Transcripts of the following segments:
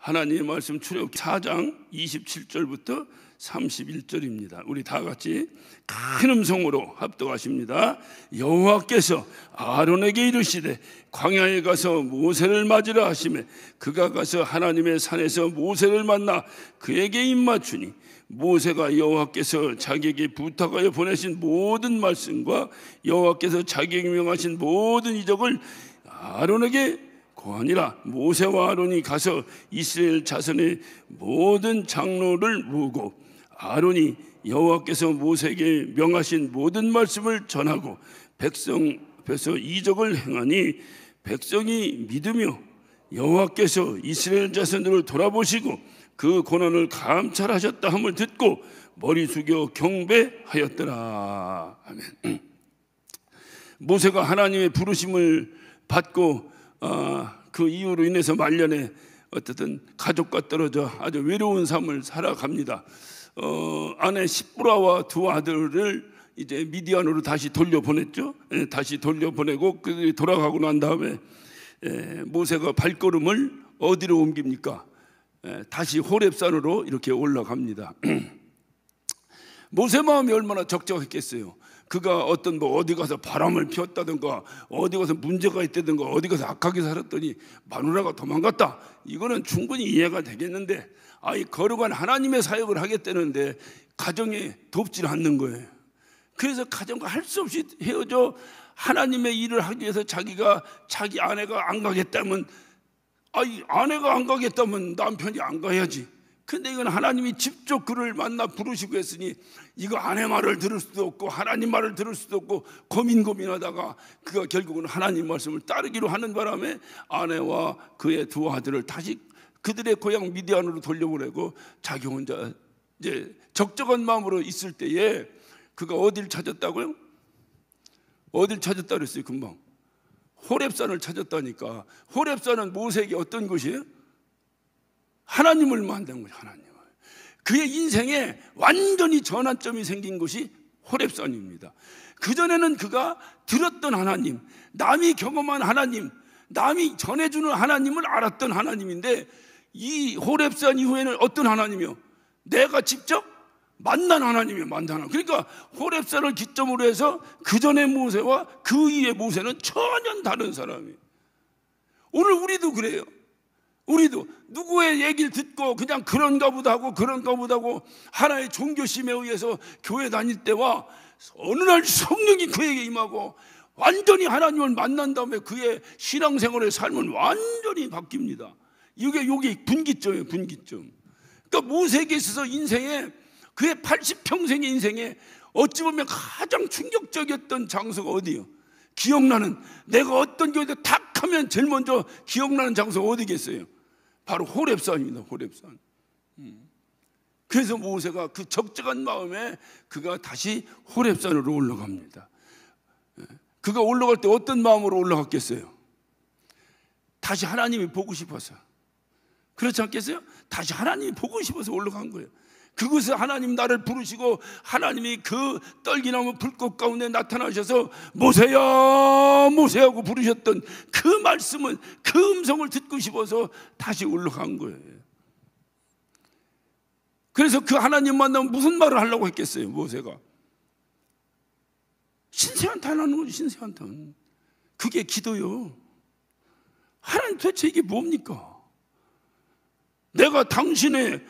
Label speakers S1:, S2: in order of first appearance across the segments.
S1: 하나님의 말씀 출애굽기 4장 27절부터 31절입니다. 우리 다 같이 큰 음성으로 합독하십니다. 여호와께서 아론에게 이르시되 광야에 가서 모세를 맞으라 하시매 그가 가서 하나님의 산에서 모세를 만나 그에게 입맞추니 모세가 여호와께서 자기에게 부탁하여 보내신 모든 말씀과 여호와께서 자기에게 명하신 모든 이적을 아론에게 고하니라. 모세와 아론이 가서 이스라엘 자손의 모든 장로를 모으고 아론이 여호와께서 모세에게 명하신 모든 말씀을 전하고 백성 앞에서 이적을 행하니 백성이 믿으며 여호와께서 이스라엘 자손들을 돌아보시고 그 고난을 감찰하셨다 함을 듣고 머리 숙여 경배하였더라. 아멘. 모세가 하나님의 부르심을 받고 그 이유로 인해서 말년에 어쨌든 가족과 떨어져 아주 외로운 삶을 살아갑니다. 아내 시브라와 두 아들을 이제 미디안으로 다시 돌려보냈죠. 다시 돌려보내고 그들이 돌아가고 난 다음에 모세가 발걸음을 어디로 옮깁니까? 다시 호렙산으로 이렇게 올라갑니다. 모세 마음이 얼마나 적적했겠어요. 그가 어떤 어디 가서 바람을 피웠다든가 어디 가서 문제가 있다든가 어디 가서 악하게 살았더니 마누라가 도망갔다. 이거는 충분히 이해가 되겠는데 이 거룩한 하나님의 사역을 하겠다는데 가정에 돕질 않는 거예요. 그래서 가정과 할 수 없이 헤어져 하나님의 일을 하기 위해서 자기 아내가 안 가겠다면 아내가 안 가겠다면 남편이 안 가야지. 근데 이건 하나님이 직접 그를 만나 부르시고 했으니 이거 아내 말을 들을 수도 없고 하나님 말을 들을 수도 없고 고민하다가 그가 결국은 하나님 말씀을 따르기로 하는 바람에 아내와 그의 두 아들을 다시 그들의 고향 미디안으로 돌려보내고 자기 혼자 이제 적적한 마음으로 있을 때에 그가 어디를 찾았다고요? 어디를 찾았다 그랬어요? 금방 호렙산을 찾았다니까. 호렙산은 모세에게 어떤 곳이에요? 하나님을 만난 거예요. 하나님을. 그의 인생에 완전히 전환점이 생긴 곳이 호렙산입니다. 그전에는 그가 들었던 하나님, 남이 경험한 하나님, 남이 전해주는 하나님을 알았던 하나님인데 이 호렙산 이후에는 어떤 하나님이요? 내가 직접 만난 하나님이요. 만난 하나님. 그러니까 호렙산을 기점으로 해서 그전의 모세와 그 이후의 모세는 전혀 다른 사람이에요. 오늘 우리도 그래요. 우리도 누구의 얘기를 듣고 그냥 그런가 보다 하고 하나의 종교심에 의해서 교회 다닐 때와 어느 날 성령이 그에게 임하고 완전히 하나님을 만난 다음에 그의 신앙생활의 삶은 완전히 바뀝니다. 이게 분기점이에요. 분기점. 그러니까 모세에게 있어서 인생에 그의 80평생의 인생에 어찌 보면 가장 충격적이었던 장소가 어디예요? 기억나는, 내가 어떤 교회에 탁 하면 제일 먼저 기억나는 장소가 어디겠어요? 바로 호렙산입니다. 호렙산. 그래서 모세가 그 적적한 마음에 그가 다시 호렙산으로 올라갑니다. 그가 올라갈 때 어떤 마음으로 올라갔겠어요? 다시 하나님이 보고 싶어서. 그렇지 않겠어요? 다시 하나님이 보고 싶어서 올라간 거예요. 그곳에 하나님 나를 부르시고 하나님이 그 떨기나무 불꽃 가운데 나타나셔서 모세야 모세하고 부르셨던 그 말씀은, 그 음성을 듣고 싶어서 다시 올라간 거예요. 그래서 그 하나님 만나면 무슨 말을 하려고 했겠어요? 모세가 신세한탄 하는 거죠. 신세한탄. 그게 기도요. 하나님 도대체 이게 뭡니까? 내가 당신의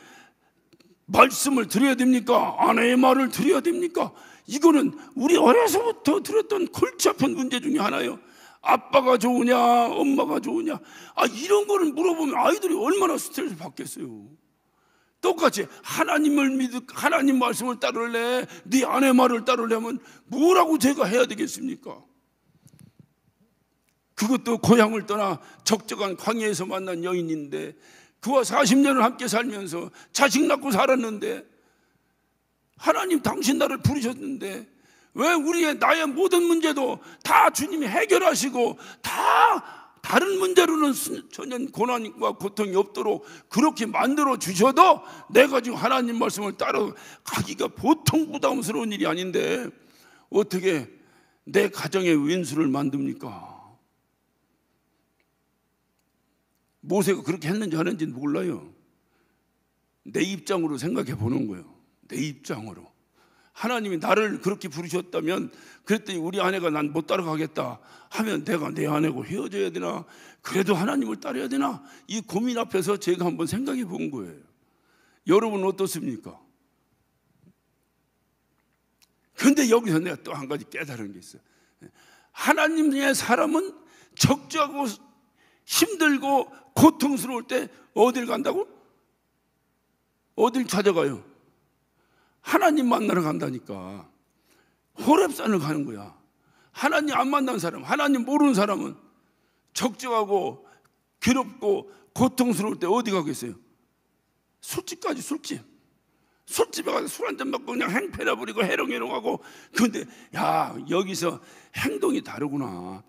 S1: 말씀을 드려야 됩니까? 아내의 말을 드려야 됩니까? 이거는 우리 어려서부터 들었던 골치 아픈 문제 중에 하나예요. 아빠가 좋으냐 엄마가 좋으냐 이런 거를 물어보면 아이들이 얼마나 스트레스 받겠어요. 똑같이 하나님을 하나님 말씀을 따를래 네 아내 말을 따르려면 뭐라고 제가 해야 되겠습니까? 그것도 고향을 떠나 적적한 광야에서 만난 여인인데 그와 40년을 함께 살면서 자식 낳고 살았는데 하나님 당신 나를 부르셨는데 왜 나의 모든 문제도 다 주님이 해결하시고 다 다른 문제로는 전혀 고난과 고통이 없도록 그렇게 만들어 주셔도 내가 지금 하나님 말씀을 따라가기가 보통 부담스러운 일이 아닌데 어떻게 내 가정에 왼수를 만듭니까? 모세가 그렇게 했는지 안 했는지는 몰라요. 내 입장으로 생각해 보는 거예요. 내 입장으로. 하나님이 나를 그렇게 부르셨다면, 그랬더니 우리 아내가 난 못 따라가겠다 하면 내가 내 아내고 헤어져야 되나, 그래도 하나님을 따라야 되나, 이 고민 앞에서 제가 한번 생각해 본 거예요. 여러분 어떻습니까? 근데 여기서 내가 또 한 가지 깨달은 게 있어요. 하나님의 사람은 적적하고 힘들고 고통스러울 때 어딜 간다고? 어딜 찾아가요? 하나님 만나러 간다니까. 호렙산을 가는 거야. 하나님 안 만난 사람, 하나님 모르는 사람은 적적하고 괴롭고 고통스러울 때 어디 가겠어요? 술집까지. 술집에 가서 술 한잔 먹고 그냥 행패나 부리고 해롱해롱하고. 그런데 야, 여기서 행동이 다르구나.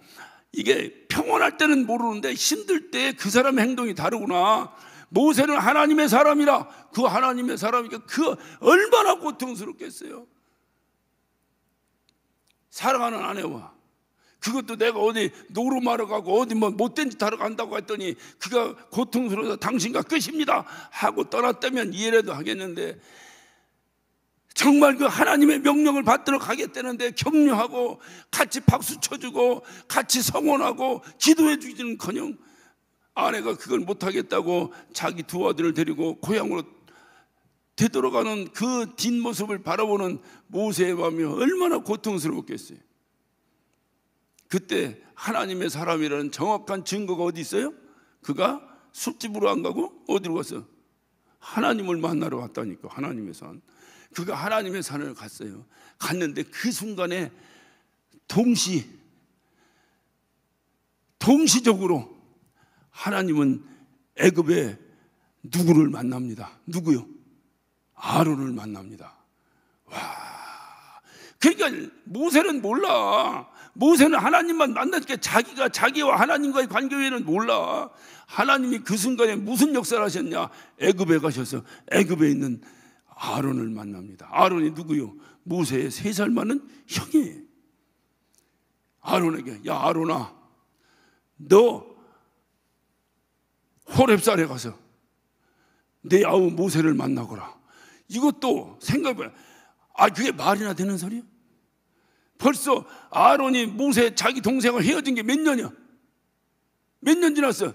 S1: 이게 평온할 때는 모르는데 힘들 때 그 사람의 행동이 다르구나. 모세는 하나님의 사람이라, 그 하나님의 사람이니까 그 얼마나 고통스럽겠어요. 사랑하는 아내와, 그것도 내가 어디 노름하러 가고 어디 뭐 못된 짓 하러 간다고 했더니 그가 고통스러워서 당신과 끝입니다 하고 떠났다면 이해라도 하겠는데, 정말 그 하나님의 명령을 받들어 가겠다는데 격려하고 같이 박수 쳐주고 같이 성원하고 기도해 주지는커녕 아내가 그걸 못하겠다고 자기 두 아들을 데리고 고향으로 되돌아가는 그 뒷모습을 바라보는 모세의 마음이 얼마나 고통스러웠겠어요. 그때 하나님의 사람이라는 정확한 증거가 어디 있어요? 그가 술집으로 안 가고 어디로 갔어요? 하나님을 만나러 갔다니까. 하나님의 산. 그가 하나님의 산을 갔어요. 갔는데 그 순간에 동시적으로 하나님은 애굽에 누구를 만납니다. 누구요? 아론을 만납니다. 와, 그러니까 모세는 몰라. 모세는 하나님만 만나니까 자기와 하나님과의 관계 외에는 몰라. 하나님이 그 순간에 무슨 역사를 하셨냐? 애굽에 가셔서 애굽에 있는 아론을 만납니다. 아론이 누구요? 모세의 3살 많은 형이에요. 아론에게, 야 아론아, 너 호렙산에 가서 내 아우 모세를 만나거라. 이것도 생각해봐요. 그게 말이나 되는 소리야? 벌써 아론이 모세 자기 동생과 헤어진 게 몇 년이야? 몇 년 지났어?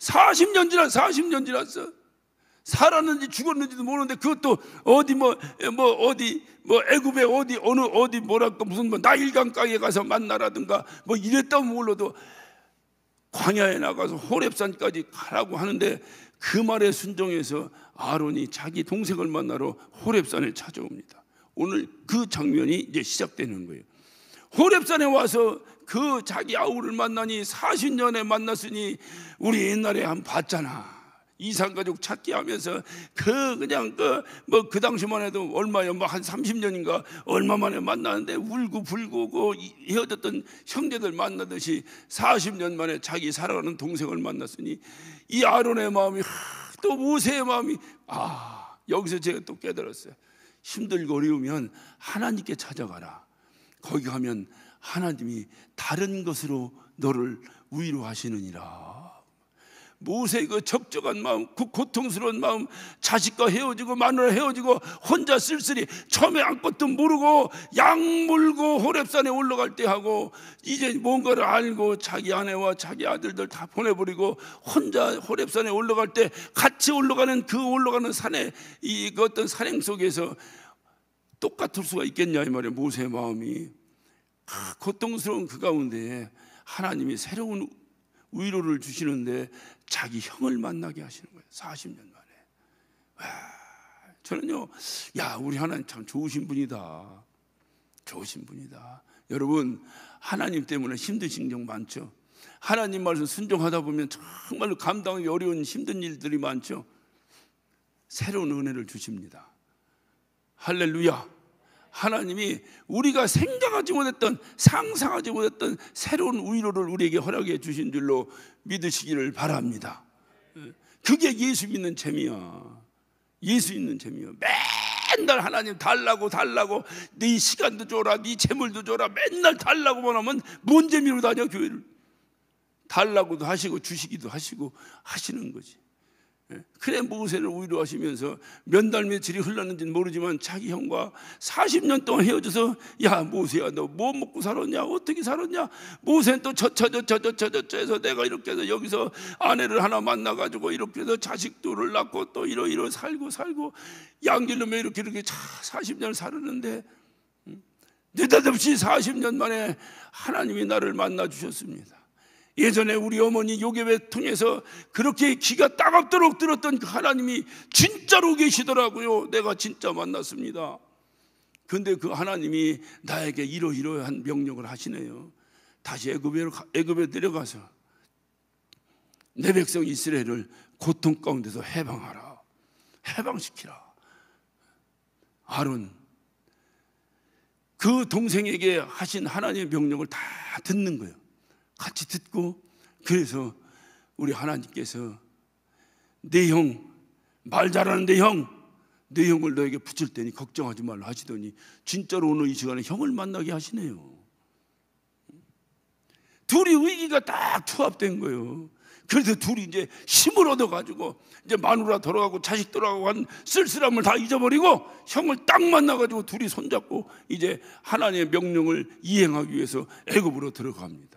S1: 40년 지났어. 살았는지 죽었는지도 모르는데 그것도 어디 애굽에 어디 뭐랄까 무슨 나일강 가에 가서 만나라든가 이랬다고 몰라도 광야에 나가서 호렙산까지 가라고 하는데 그 말에 순종해서 아론이 자기 동생을 만나러 호렙산에 찾아옵니다. 오늘 그 장면이 이제 시작되는 거예요. 호렙산에 와서 그 자기 아우를 만나니 40년에 만났으니 우리 옛날에 한번 봤잖아. 이산가족 찾기 하면서 그 당시만 해도 얼마야, 한 30년인가 얼마 만에 만나는데 울고 불고 헤어졌던 형제들 만나듯이 40년 만에 자기 사랑하는 동생을 만났으니 이 아론의 마음이 또 모세의 마음이 여기서 제가 또 깨달았어요. 힘들고 어려우면 하나님께 찾아가라. 거기 가면 하나님이 다른 것으로 너를 위로하시느니라. 모세의 그 적적한 마음, 그 고통스러운 마음, 자식과 헤어지고 마누라 헤어지고 혼자 쓸쓸히 처음에 아무것도 모르고 약 물고 호렙산에 올라갈 때 하고 이제 뭔가를 알고 자기 아내와 자기 아들들 다 보내버리고 혼자 호렙산에 올라갈 때 같이 올라가는 산에 그 어떤 산행 속에서 똑같을 수가 있겠냐 이 말이에요. 모세의 마음이 고통스러운 그 가운데 하나님이 새로운 위로를 주시는데 자기 형을 만나게 하시는 거예요. 40년 만에. 저는요, 우리 하나님 참 좋으신 분이다. 좋으신 분이다. 여러분, 하나님 때문에 힘드신 적 많죠. 하나님 말씀 순종하다 보면 정말로 감당하기 어려운 힘든 일들이 많죠. 새로운 은혜를 주십니다. 할렐루야. 하나님이 우리가 생각하지 못했던, 상상하지 못했던 새로운 위로를 우리에게 허락해 주신 줄로 믿으시기를 바랍니다. 그게 예수 믿는 재미야. 예수 있는 재미야. 맨날 하나님 달라고 네 시간도 줘라, 네 재물도 줘라, 맨날 달라고만 하면 뭔 재미로 다녀 교회를. 달라고도 하시고 주시기도 하시고 하시는 거지. 그래 모세를 위로하시면서 몇 달 며칠이 흘렀는지는 모르지만 자기 형과 40년 동안 헤어져서 야 모세야 너 뭐 먹고 살았냐 어떻게 살았냐 모세는 또 저해서 내가 이렇게 해서 여기서 아내를 하나 만나가지고 이렇게 해서 자식들을 낳고 또 이러 살고 양길름에 이렇게 40년을 살았는데 느닷없이 40년 만에 하나님이 나를 만나 주셨습니다. 예전에 우리 어머니 요괴배 통해서 그렇게 기가 따갑도록 들었던 그 하나님이 진짜로 계시더라고요. 내가 진짜 만났습니다. 그런데 그 하나님이 나에게 이러이러한 명령을 하시네요. 다시 애굽에 내려가서 내 백성 이스라엘을 고통 가운데서 해방하라, 해방시키라. 아론 그 동생에게 하신 하나님의 명령을 다 듣는 거예요. 같이 듣고 그래서 우리 하나님께서 내 형, 말 잘하는 내 형을 너에게 붙일 테니 걱정하지 말라 하시더니 진짜로 오늘 이 시간에 형을 만나게 하시네요. 둘이 의기가 딱 투합된 거예요. 그래서 둘이 이제 힘을 얻어가지고 이제 마누라 돌아가고 자식 돌아가고 한 쓸쓸함을 다 잊어버리고 형을 딱 만나가지고 둘이 손잡고 이제 하나님의 명령을 이행하기 위해서 애굽으로 들어갑니다.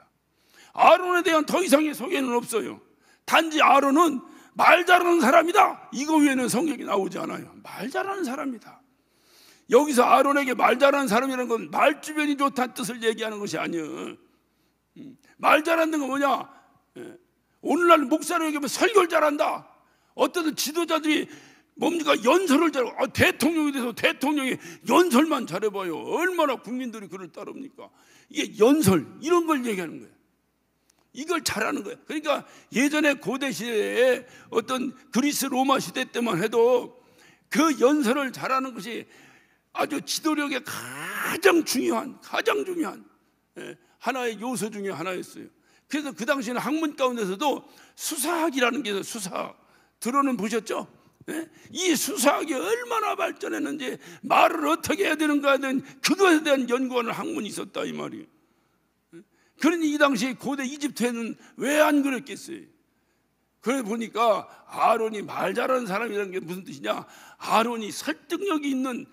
S1: 아론에 대한 더 이상의 소개는 없어요. 단지 아론은 말 잘하는 사람이다. 이거 외에는 성경이 나오지 않아요. 말 잘하는 사람이다. 여기서 아론에게 말 잘하는 사람이라는 건 말주변이 좋다는 뜻을 얘기하는 것이 아니에요. 말 잘하는 건 뭐냐? 오늘날 목사를 얘기하면 설교를 잘한다. 어떤 지도자들이 뭡니까? 연설을 잘하고 대통령이 돼서 대통령이 연설만 잘해봐요. 얼마나 국민들이 그를 따릅니까? 이게 연설 이런 걸 얘기하는 거예요. 이걸 잘하는 거예요. 그러니까 예전에 고대 시대에 어떤 그리스 로마 시대 때만 해도 그 연설을 잘하는 것이 아주 지도력의 가장 중요한 하나의 요소 중에 하나였어요. 그래서 그 당시에는 학문 가운데서도 수사학이라는 게 있어요. 수사학 들어는 보셨죠? 이 수사학이 얼마나 발전했는지 말을 어떻게 해야 되는가에 대한 그것에 대한 연구하는 학문이 있었다 이 말이에요. 그러니 이 당시 고대 이집트에는 왜 안 그랬겠어요? 그래 보니까 아론이 말 잘하는 사람이라는 게 무슨 뜻이냐? 아론이 설득력이 있는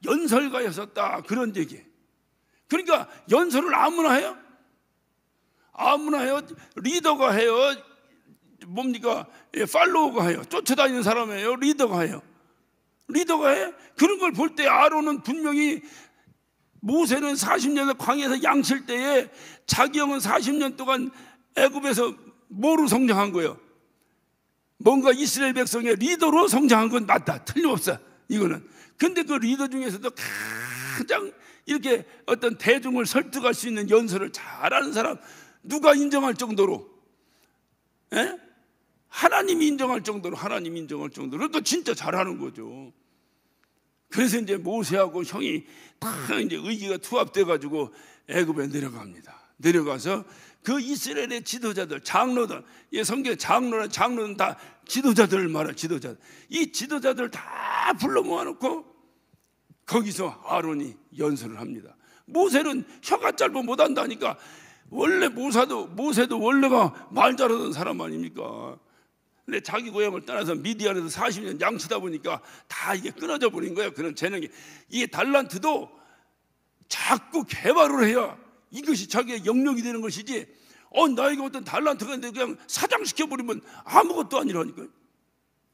S1: 연설가였었다 그런 얘기예요. 그러니까 연설을 아무나 해요? 아무나 해요? 리더가 해요? 뭡니까? 팔로워가 해요? 쫓아다니는 사람이에요? 리더가 해요? 리더가 해? 그런 걸 볼 때 아론은 분명히 모세는 40년을 광야에서 양칠 때에 자기 형은 40년 동안 애굽에서 뭐로 성장한 거예요? 뭔가 이스라엘 백성의 리더로 성장한 건 맞다. 틀림없어. 이거는. 근데 그 리더 중에서도 가장 이렇게 어떤 대중을 설득할 수 있는 연설을 잘하는 사람 누가 인정할 정도로 하나님이 인정할 정도로 그러니까 진짜 잘하는 거죠. 그래서 이제 모세하고 형이 다 이제 의기가 투합돼 가지고 애굽에 내려갑니다. 내려가서 그 이스라엘의 지도자들, 장로들, 이 성경의 장로는 다 지도자들을 말해. 지도자들. 이 지도자들 다 불러 모아놓고 거기서 아론이 연설을 합니다. 모세는 혀가 짧아 못한다니까. 원래 모세도 원래가 말 잘하던 사람 아닙니까? 근데 자기 고향을 떠나서 미디안에서 40년 양치다 보니까 다 이게 끊어져 버린 거예요. 그런 재능이. 이 달란트도 자꾸 개발을 해야 이것이 자기의 영역이 되는 것이지. 나에게 어떤 달란트가 있는데 그냥 사장시켜 버리면 아무것도 아니라니까요.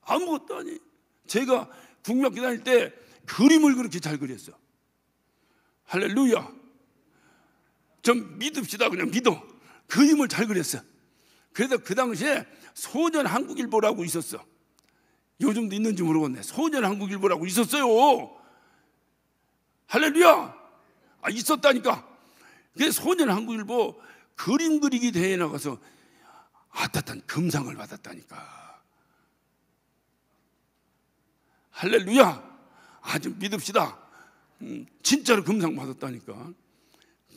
S1: 아무것도 아니. 제가 국민학교 다닐 때 그림을 그렇게 잘 그렸어. 할렐루야. 좀 믿읍시다. 그냥 믿어. 그림을 잘 그렸어. 그래서 그 당시에 소년 한국일보라고 있었어. 요즘도 있는지 모르겠네. 소년 한국일보라고 있었어요. 할렐루야. 있었다니까. 그래서 소년 한국일보 그림 그리기 대회에 나가서 아따탄 금상을 받았다니까. 할렐루야. 아주 믿읍시다. 진짜로 금상 받았다니까.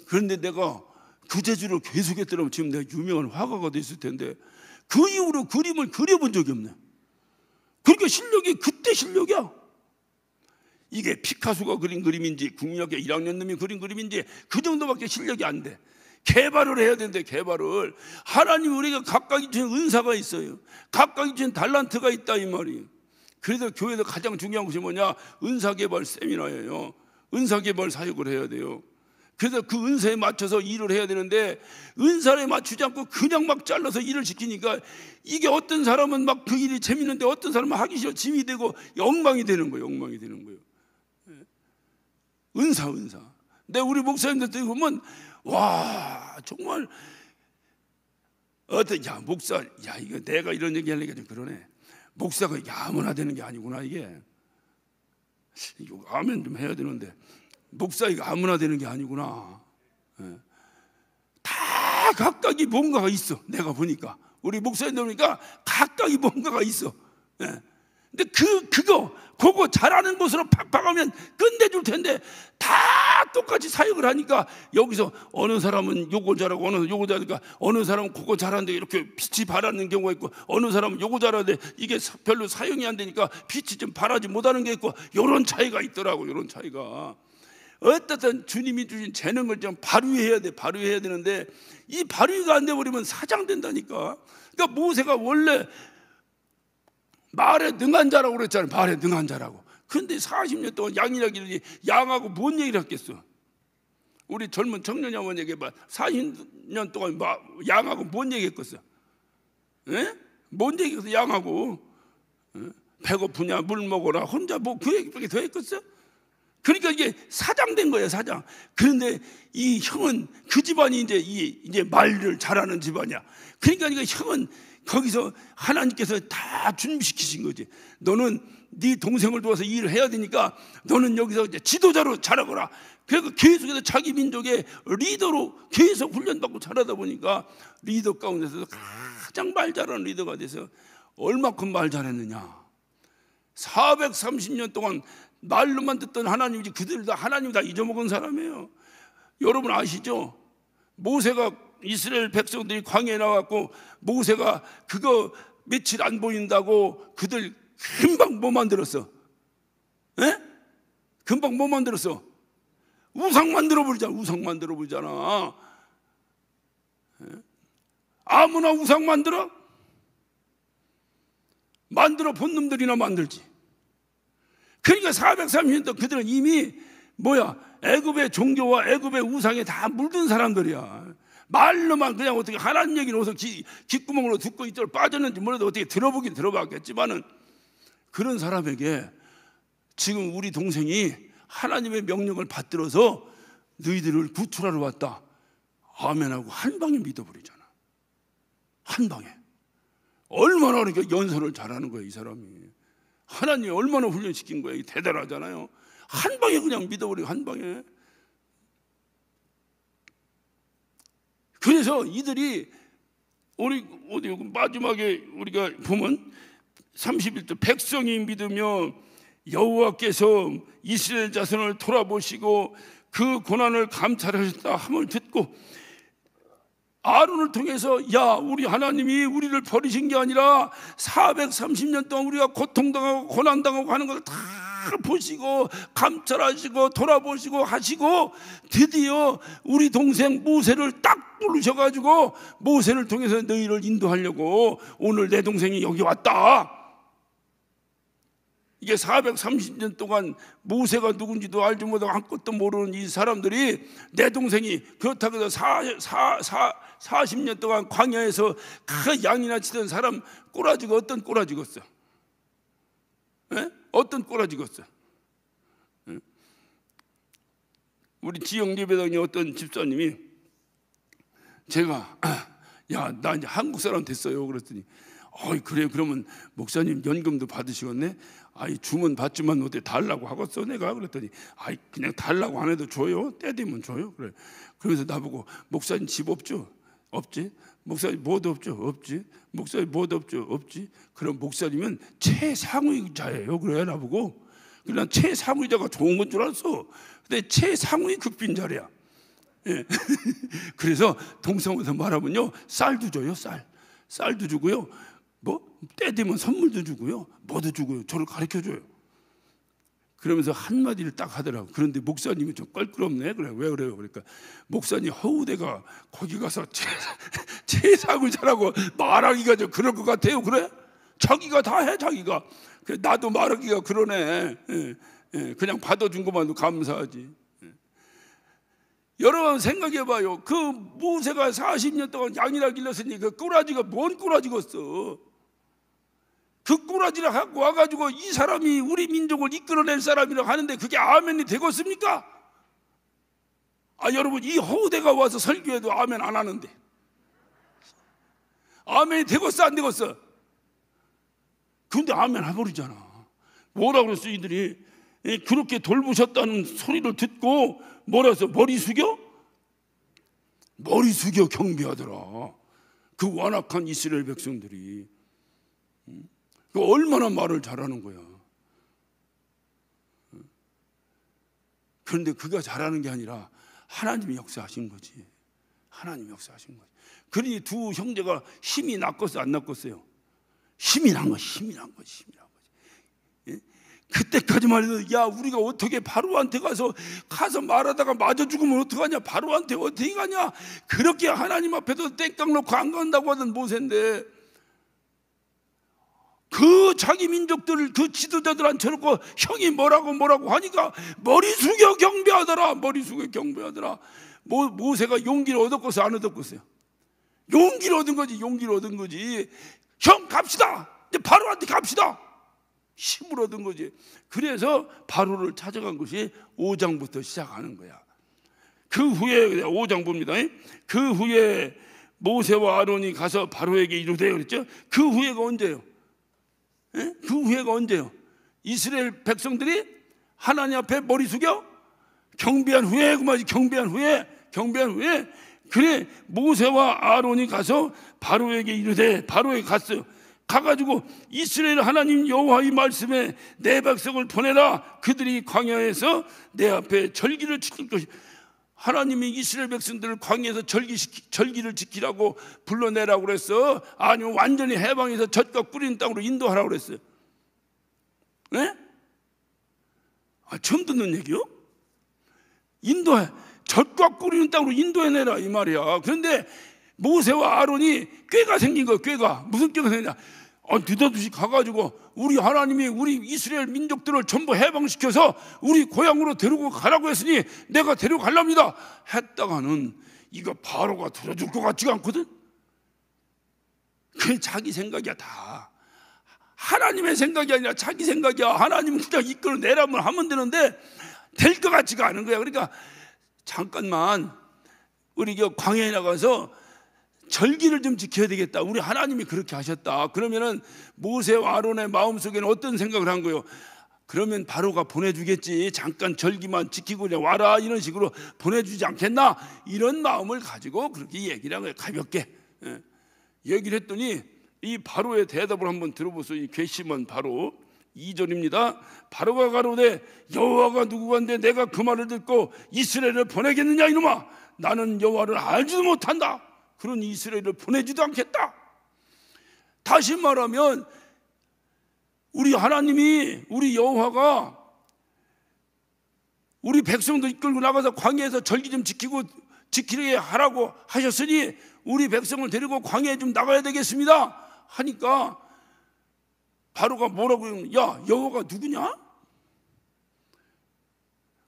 S1: 그런데 내가 그 재주를 계속했더라면 지금 내가 유명한 화가가 됐을 텐데 그 이후로 그림을 그려본 적이 없네. 그러니까 실력이 그때 실력이야. 이게 피카소가 그린 그림인지 국민학교 1학년 놈이 그린 그림인지 그 정도밖에 실력이 안 돼. 개발을 해야 되는데, 개발을. 하나님 우리가 각각이 주신 은사가 있어요. 각각이 주신 달란트가 있다 이 말이에요. 그래서 교회에서 가장 중요한 것이 뭐냐? 은사개발 세미나예요. 은사개발 사역을 해야 돼요. 그래서 그 은사에 맞춰서 일을 해야 되는데, 은사에 맞추지 않고 그냥 막 잘라서 일을 시키니까 이게 어떤 사람은 막 그 일이 재밌는데 어떤 사람은 하기 싫어 짐이 되고 엉망이 되는 거예요. 엉망이 되는 거예요. 은사. 근데 우리 목사님들 보면 와 정말 야 목사, 야 이거 내가 이런 얘기 하려니까 좀 그러네. 목사가 아무나 되는 게 아니구나. 이게 이거 아멘 좀 해야 되는데, 목사 이거 아무나 되는 게 아니구나. 다 각각이 뭔가가 있어. 내가 보니까 우리 목사님들 보니까 각각이 뭔가가 있어. 근데 그거 잘하는 곳으로 팍팍 하면 끝내줄 텐데 다 똑같이 사역을 하니까 여기서 어느 사람은 요거 잘하고 어느 사람은 요거 잘하니까 어느 사람은 그거 잘하는데 이렇게 빛이 바라는 경우가 있고, 어느 사람은 요거 잘하는데 이게 별로 사용이 안 되니까 빛이 좀 바라지 못하는 게 있고, 요런 차이가 있더라고. 요런 차이가. 어떻든 주님이 주신 재능을 좀 발휘해야 돼. 발휘해야 되는데 이 발휘가 안 돼버리면 사장된다니까. 그러니까 모세가 원래 말에 능한 자라고 그랬잖아요. 말에 능한 자라고. 그런데 40년 동안 양이라 기르니 양하고 뭔 얘기를 했겠어? 우리 젊은 청년이 한번 얘기해봐. 40년 동안 양하고 뭔 얘기했겠어? 뭔 얘기했어? 양하고 배고프냐 물 먹어라 혼자 뭐 그 얘기밖에 더 했겠어? 그러니까 이게 사장된 거예요. 사장. 그런데 이 형은 그 집안이 이제 말을 잘하는 집안이야. 그러니까 이거 형은 거기서 하나님께서 다 준비시키신 거지. 너는 네 동생을 도와서 일을 해야 되니까 너는 여기서 이제 지도자로 자라거라. 그래서 계속해서 자기 민족의 리더로 계속 훈련받고 자라다 보니까 리더 가운데서 가장 말 잘하는 리더가 돼서 얼마큼 말 잘했느냐. 430년 동안 말로만 듣던 하나님이지 그들 다 하나님 다 잊어먹은 사람이에요. 여러분 아시죠? 모세가 이스라엘 백성들이 광야에 나왔고 모세가 그거 며칠 안 보인다고 그들 금방 뭐 만들었어? 금방 뭐 만들었어? 우상 만들어 버리잖아. 아무나 우상 만들어 본 놈들이나 만들지. 그러니까 430년 동안 그들은 이미 애굽의 종교와 애굽의 우상에 다 물든 사람들이야. 말로만 그냥 어떻게 하나님 얘기는 어서 귓구멍으로 듣고 이쪽으로 빠졌는지 몰라도 어떻게 들어보긴 들어봤겠지만은, 그런 사람에게 지금 우리 동생이 하나님의 명령을 받들어서 너희들을 구출하러 왔다 아멘하고 한 방에 믿어버리잖아. 한 방에. 얼마나 그러니까 연설을 잘하는 거야 이 사람이. 하나님이 얼마나 훈련시킨 거야. 대단하잖아요. 한 방에 그냥 믿어버리고 한 방에. 그래서 이들이 어디 마지막에 우리가 보면 31절 백성이 믿으며 여호와께서 이스라엘 자손을 돌아보시고 그 고난을 감찰하셨다 함을 듣고 아론을 통해서 야 우리 하나님이 우리를 버리신 게 아니라 430년 동안 우리가 고통당하고 고난당하고 하는 것을 다 보시고 감찰하시고 돌아보시고 하시고 드디어 우리 동생 모세를 딱 부르셔가지고 모세를 통해서 너희를 인도하려고 오늘 내 동생이 여기 왔다. 이게 430년 동안 모세가 누군지도 알지 못하고 아무것도 모르는 이 사람들이 내 동생이 그렇다고 해서 40년 동안 광야에서 양이나 치던 사람 꼬라지고 어떤 꼬라지겠어? 어떤 꼬라지겠어? 우리 지역 예배당에 어떤 집사님이 제가 야 나 이제 한국 사람 됐어요 그랬더니 그래 그러면 목사님 연금도 받으시겠네? 주문 받지만 어떻게 달라고 하겠어 내가? 그랬더니 그냥 달라고 안 해도 줘요. 때 되면 줘요. 그래. 그러면서 나보고 목사님 집 없죠? 없지. 목사님 뭐도 없죠? 없지. 목사님 뭐도 없죠? 없지. 그럼 목사님은 최상위자예요. 그래 나보고. 난 최상위자가 좋은 건 줄 알았어. 근데 최상위 극빈자래야. 예. 그래서 동성에서 말하면요 쌀도 줘요. 쌀도 주고요. 때 되면 선물도 주고요. 뭐도 주고요. 저를 가르쳐줘요. 그러면서 한마디를 딱 하더라고. 그런데 목사님이 좀 껄끄럽네. 그래, 왜 그래요? 그러니까 목사님 허우대가 거기 가서 제사을 잘하고 말하기가 좀 그럴 것 같아요. 그래? 자기가 다 해, 자기가. 그래, 나도 말하기가 그러네. 그냥 받아준 것만도 감사하지. 여러분 생각해봐요. 그 모세가 40년 동안 양이라 길렀으니 그 꼬라지가 뭔 꼬라지겠어. 그 꼬라지를 갖고 와가지고 이 사람이 우리 민족을 이끌어낼 사람이라고 하는데 그게 아멘이 되겠습니까? 여러분, 이 허우대가 와서 설교해도 아멘 안 하는데 아멘이 되겠어 안 되겠어? 근데 아멘 해버리잖아. 뭐라 그랬어 이들이? 그렇게 돌보셨다는 소리를 듣고 뭐라 해서 머리 숙여? 머리 숙여 경배하더라. 그 완악한 이스라엘 백성들이. 얼마나 말을 잘하는 거야. 그런데 그가 잘하는 게 아니라 하나님이 역사하신 거지. 하나님이 역사하신 거지. 그러니 두 형제가 힘이 났겠어요 안 났겠어요? 힘이 난 거지. 그때까지만 해도 야 우리가 어떻게 바로한테 가서 말하다가 맞아 죽으면 어떡하냐, 바로한테 어떻게 가냐, 그렇게 하나님 앞에서 땡깡 놓고 안 간다고 하던 모세인데 그 자기 민족들 그 지도자들 앉혀놓고 형이 뭐라고 하니까 머리 숙여 경배하더라. 머리 숙여 경배하더라. 모세가 용기를 얻었겠어요 안 얻었겠어요? 용기를 얻은 거지. 형 갑시다. 이제 바로한테 갑시다. 힘을 얻은 거지. 그래서 바로를 찾아간 것이 5장부터 시작하는 거야. 그 후에 5장 봅니다. 그 후에 모세와 아론이 가서 바로에게 이르되 그랬죠. 그 후에가 언제요? 그 후에가 언제요? 이스라엘 백성들이 하나님 앞에 머리 숙여 경배한 후에, 경배한 후에 그래 모세와 아론이 가서 바로에게 이르되, 바로에 갔어요. 가가지고 이스라엘 하나님 여호와의 말씀에 내 백성을 보내라. 그들이 광야에서 내 앞에 절기를 지킬 것이. 하나님이 이스라엘 백성들을 광야에서 절기를 지키라고 불러내라고 그랬어? 아니면 완전히 해방해서 젖과 꿀인 땅으로 인도하라고 그랬어요? 네? 처음 듣는 얘기요? 젖과 꿀인 땅으로 인도해내라 이 말이야. 그런데 모세와 아론이 꾀가 생긴 거야. 꾀가. 무슨 꾀가 생기냐? 느닷없이 가가지고 우리 하나님이 우리 이스라엘 민족들을 전부 해방시켜서 우리 고향으로 데리고 가라고 했으니 내가 데려갈랍니다 했다가는 이거 바로가 들어줄 것 같지가 않거든. 그게 자기 생각이야. 다 하나님의 생각이 아니라 자기 생각이야. 하나님은 그냥 이끌어내라면 하면 되는데 될 것 같지가 않은 거야. 그러니까 잠깐만 우리 광야에 나가서 절기를 좀 지켜야 되겠다. 우리 하나님이 그렇게 하셨다. 그러면은 모세와 아론의 마음속에는 어떤 생각을 한 거예요? 그러면 바로가 보내주겠지. 잠깐 절기만 지키고 그냥 와라 이런 식으로 보내주지 않겠나? 이런 마음을 가지고 그렇게 얘기를 한 거예요. 가볍게 얘기를 했더니 이 바로의 대답을 한번 들어보세요. 이 괘씸한 바로 2절입니다. 바로가 가로되 여호와가 누구간데 내가 그 말을 듣고 이스라엘을 보내겠느냐 이놈아. 나는 여호와를 알지도 못한다. 그런 이스라엘을 보내지도 않겠다. 다시 말하면 우리 하나님이, 우리 여호와가 우리 백성들 이끌고 나가서 광야에서 절기 좀 지키게 하라고 하셨으니 우리 백성을 데리고 광야에 좀 나가야 되겠습니다 하니까 바로가 뭐라고 하냐면 야 여호와가 누구냐?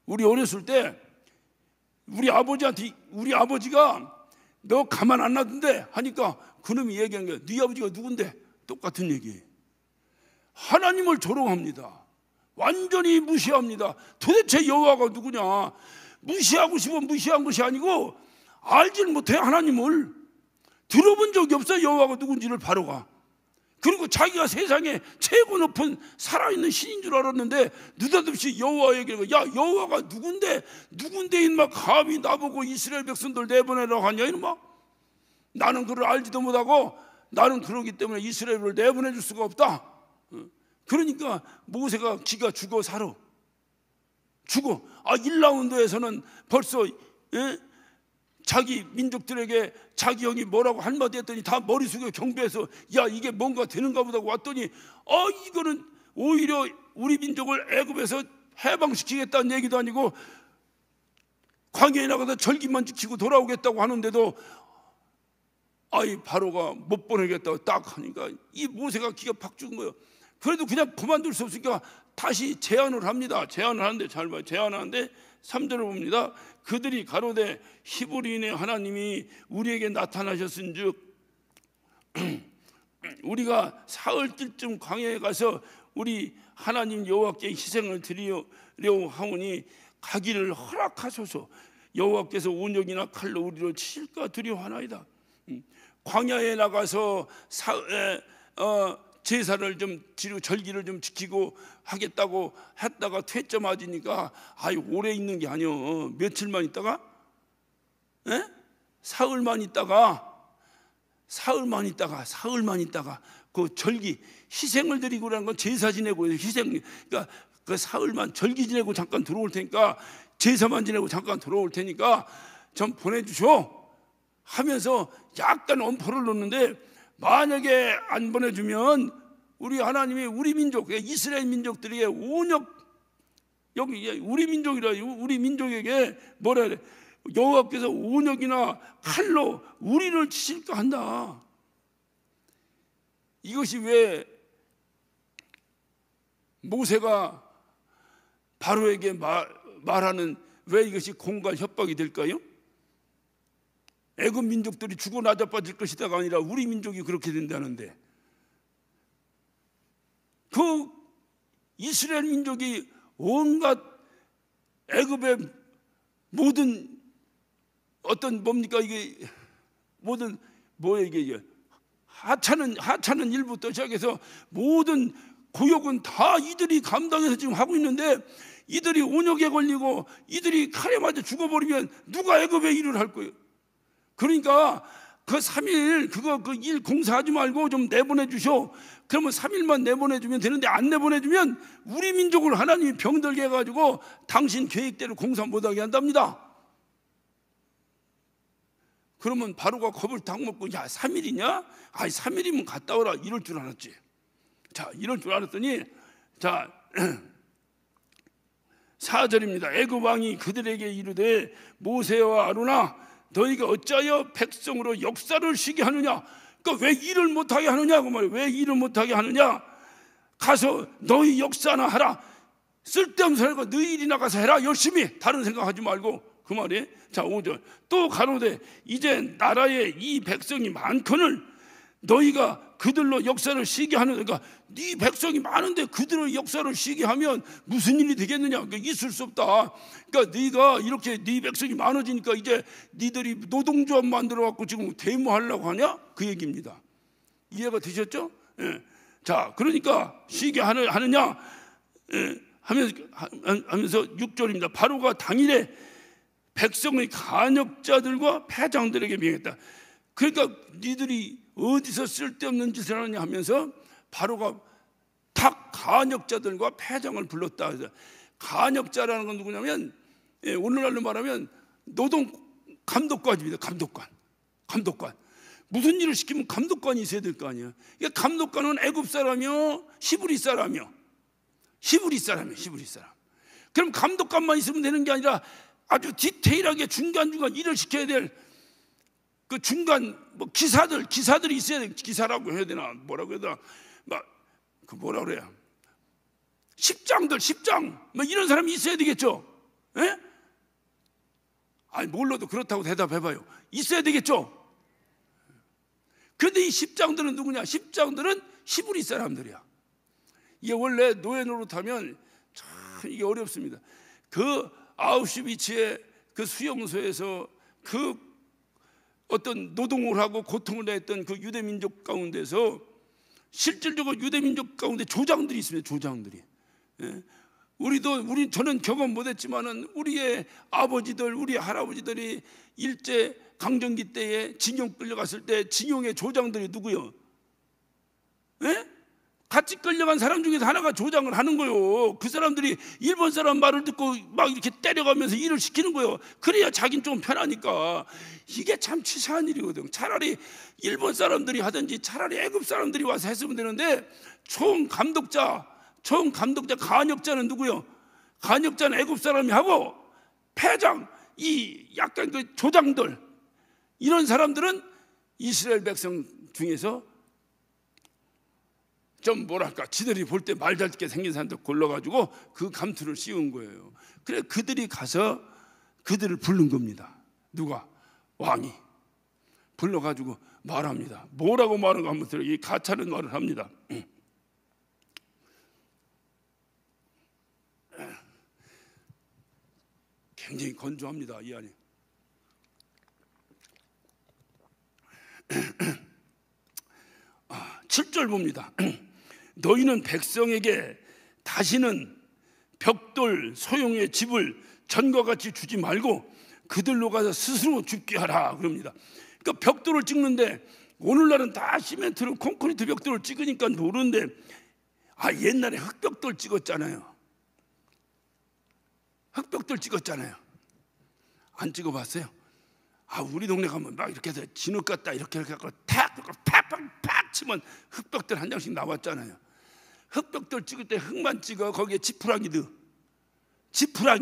S1: 우리 어렸을 때 우리 아버지가 너 가만 안 놔둔대 하니까 그놈이 얘기한 게 네 아버지가 누군데? 똑같은 얘기. 하나님을 조롱합니다. 완전히 무시합니다. 도대체 여호와가 누구냐? 무시하고 싶으면 무시한 것이 아니고 알지는 못해. 하나님을 들어본 적이 없어. 여호와가 누군지를 바로가. 그리고 자기가 세상에 최고 높은 살아있는 신인 줄 알았는데 느닷없이 여호와 얘기를 야 여호와가 누군데 이놈아 감히 나보고 이스라엘 백성들 내보내라고 하냐 이놈아. 나는 그를 알지도 못하고 나는 그러기 때문에 이스라엘을 내보내줄 수가 없다. 그러니까 모세가 기가 죽어 1라운드에서는 벌써 자기 민족들에게 자기 형이 뭐라고 한마디 했더니 다 머리 숙여 경배해서 야 이게 뭔가 되는가 보다 왔더니 이거는 오히려 우리 민족을 애굽에서 해방시키겠다는 얘기도 아니고 광야에 나가서 절기만 지키고 돌아오겠다고 하는데도 바로가 못 보내겠다고 딱 하니까 이 모세가 기가 팍 죽은 거예요. 그래도 그냥 그만둘 수 없으니까 다시 제안을 합니다. 제안을 하는데 잘 봐요. 제안하는데 3절을 봅니다. 그들이 가로되 히브리인의 하나님이 우리에게 나타나셨은즉 우리가 사흘쯤 광야에 가서 우리 하나님 여호와께 희생을 드리려 하오니 가기를 허락하소서. 여호와께서 온역이나 칼로 우리를 치실까 두려워하나이다. 광야에 나가서 제사를 좀 지르고 절기를 좀 지키고 하겠다고 했다가 퇴짜 맞으니까 오래 있는 게 아니요. 며칠만 있다가 사흘만 있다가 그 절기 희생을 드리고라는 건 제사 지내고 희생, 그러니까 그 사흘만 절기 지내고 잠깐 들어올 테니까 제사만 지내고 잠깐 들어올 테니까 좀 보내주쇼 하면서 약간 엄포를 놓는데, 만약에 안 보내주면 우리 하나님이 우리 민족, 이스라엘 민족들에게 여기 우리 민족이라, 우리 민족에게 뭐라 그래, 여호와께서 온역이나 칼로 우리를 치실까 한다. 이것이 왜 모세가 바로에게 말하는, 왜 이것이 공갈 협박이 될까요? 애굽 민족들이 죽어 나자빠질 것이다가 아니라 우리 민족이 그렇게 된다는데, 그 이스라엘 민족이 온갖 애굽의 모든 어떤 뭡니까 이게 모든 이게 하찮은 일부터 시작해서 모든 고역은 다 이들이 감당해서 지금 하고 있는데, 이들이 온역에 걸리고 이들이 칼에 맞아 죽어버리면 누가 애굽의 일을 할 거예요? 그러니까 그 3일 그 일 공사하지 말고 좀 내보내 주셔. 그러면 3일만 내보내 주면 되는데, 안 내보내 주면 우리 민족을 하나님이 병들게 해가지고 당신 계획대로 공사 못하게 한답니다. 그러면 바로가 겁을 딱 먹고, 야 3일이냐? 3일이면 갔다 오라 이럴 줄 알았지. 자, 이럴 줄 알았더니, 자 4절입니다. 애굽 왕이 그들에게 이르되 모세와 아론아, 너희가 어찌하여 백성으로 역사를 쉬게 하느냐? 그러니까 왜 일을 못하게 하느냐고 말이에요. 왜 일을 못하게 하느냐? 가서 너희 역사나 하라. 쓸데없는 소리고 너희 일이나 가서 해라. 열심히, 다른 생각하지 말고. 그 말이에요. 자 5절 또 가로되 이제 나라에 이 백성이 많거늘 너희가 그들로 역사를 쉬게 하는, 그러니까 네 백성이 많은데 그들의 역사를 쉬게 하면 무슨 일이 되겠느냐? 그러니까 있을 수 없다. 그러니까 네가 이렇게 네 백성이 많아지니까 이제 니들이 노동조합 만들어 갖고 지금 데모하려고 하냐? 그 얘기입니다. 이해가 되셨죠? 예. 자, 그러니까 쉬게 하느냐? 예. 하면서 6절입니다. 바로가 당일에 백성의 간역자들과 패장들에게 명했다. 그러니까 니들이 어디서 쓸데없는 짓을 하느냐 하면서 바로가 탁 간역자들과 패장을 불렀다. 간역자라는 건 누구냐면, 오늘날로 말하면 노동 감독관입니다. 감독관. 무슨 일을 시키면 감독관이 있어야 될 거 아니에요. 그러니까 감독관은 애굽 사람이요, 히브리 사람이요. 히브리 사람. 그럼 감독관만 있으면 되는 게 아니라 아주 디테일하게 중간중간 일을 시켜야 될 그 중간 기사들이 있어야 돼. 기사라고 해야 되나, 뭐라고 해야 되나, 그 뭐라 그래요? 십장 이런 사람이 있어야 되겠죠. 예? 몰라도 그렇다고 대답해봐요. 있어야 되겠죠. 그런데 이 십장들은 누구냐? 십장들은 히브리 사람들이야. 이게 원래 노예 노릇하면 참 이게 어렵습니다. 그 아우슈비츠의 그 수용소에서 그 어떤 노동을 하고 고통을 당했던 그 유대민족 가운데서 실질적으로 유대민족 가운데 조장들이 있습니다. 조장들이. 예. 저는 경험 못했지만은 우리의 아버지들, 우리 할아버지들이 일제 강점기 때에 징용 끌려갔을 때 징용의 조장들이 누구요? 예? 같이 끌려간 사람 중에서 하나가 조장을 하는 거예요. 그 사람들이 일본 사람 말을 듣고 막 이렇게 때려가면서 일을 시키는 거예요. 그래야 자기는 좀 편하니까. 이게 참 치사한 일이거든. 차라리 일본 사람들이 하든지 차라리 애굽 사람들이 와서 했으면 되는데, 총 감독자 간역자는 누구요? 간역자는 애굽 사람이 하고 패장, 이 약간 그 조장들, 이런 사람들은 이스라엘 백성 중에서 좀 뭐랄까 지들이 볼 때 말 잘 듣게 생긴 사람들 골라가지고 그 감투를 씌운 거예요. 그래 그들이 가서 그들을 부른 겁니다. 누가? 왕이 불러가지고 말합니다. 뭐라고 말하는가 한번 들어요. 이 가차는 말을 합니다. 굉장히 건조합니다. 이 안이. 7절 봅니다. 너희는 백성에게 다시는 벽돌 소용의 집을 전과 같이 주지 말고 그들로 가서 스스로 죽게 하라 그럽니다. 그러니까 벽돌을 찍는데 오늘날은 다 시멘트로 콘크리트 벽돌을 찍으니까 모르는데 옛날에 흙벽돌 찍었잖아요. 흙벽돌 찍었잖아요. 안 찍어봤어요? 우리 동네 가면 막 이렇게 해서 진흙 같다 이렇게 하고 팍 치면 흙벽돌 한 장씩 나왔잖아요. 흙벽돌 찍을 때 흙만 찍어. 거기에 지푸라기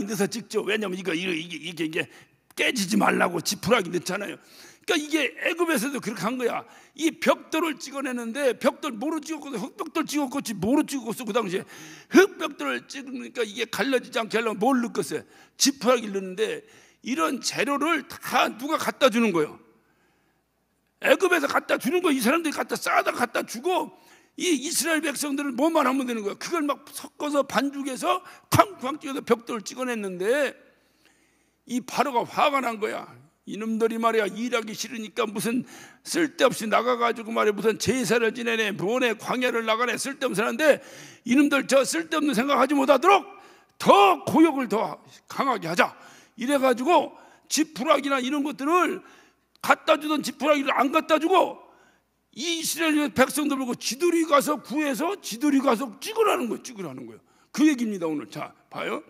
S1: 넣어서 찍죠. 왜냐면 이게 깨지지 말라고 지푸라기 넣잖아요. 그러니까 이게 애굽에서도 그렇게 한 거야. 이 벽돌을 찍어내는데 벽돌 뭐로 찍었고 흙벽돌 찍었겠지 뭐로 찍었어. 그 당시에 흙벽돌을 찍으니까 이게 갈라지지 않게 하려면 뭘 넣었어요? 지푸라기를 넣는데 이런 재료를 다 누가 갖다 주는 거예요. 애굽에서 갖다 주는 거. 이 사람들이 싸다 갖다 주고 이 이스라엘 백성들을 뭐만 하면 되는 거야. 그걸 막 섞어서 반죽해서 쾅쾅 찍어서 벽돌을 찍어냈는데 이 바로가 화가 난 거야. 이놈들이 말이야 일하기 싫으니까 무슨 쓸데없이 나가가지고 말이야 무슨 제사를 지내네 뭐네 광야를 나가네 쓸데없는 사람인데 이놈들 저 쓸데없는 생각하지 못하도록 더 고역을 더 강하게 하자. 이래가지고 지푸라기나 이런 것들을 갖다 주던 지푸라기를 안 갖다 주고 이 이스라엘 백성들 보고 지들이 가서 구해서 지들이 가서 찍으라는 거예요. 그 얘기입니다. 오늘 자 봐요.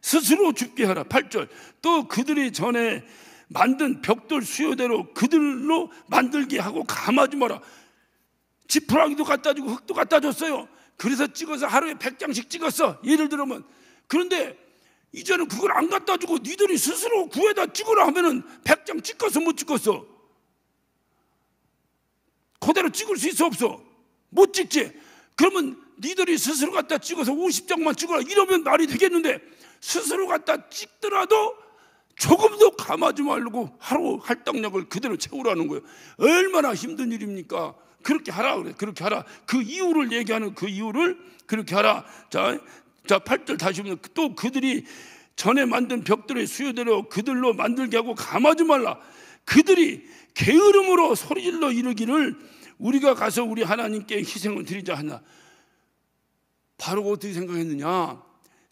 S1: 스스로 죽게 하라. 8절 또 그들이 전에 만든 벽돌 수요대로 그들로 만들게 하고 감하지 마라. 지푸라기도 갖다 주고 흙도 갖다 줬어요. 그래서 찍어서 하루에 100장씩 찍었어. 예를 들면. 그런데 이제는 그걸 안 갖다 주고 니들이 스스로 구해다 찍으라 하면은 100장 찍었어 못 찍었어? 그대로 찍을 수 있어 없어? 못 찍지. 그러면 니들이 스스로 갖다 찍어서 50장만 찍어라 이러면 말이 되겠는데 스스로 갖다 찍더라도 조금도 감하지 말고 하루 할당량을 그대로 채우라는 거예요. 얼마나 힘든 일입니까? 그렇게 하라 그래. 그렇게 하라. 그 이유를 얘기하는 그 이유를 그렇게 하라. 자 8절 다시 보면 또 그들이 전에 만든 벽돌의 수요대로 그들로 만들게 하고 감하지 말라. 그들이 게으름으로 소리질러 이르기를 우리가 가서 우리 하나님께 희생을 드리자 하나. 바로가 어떻게 생각했느냐?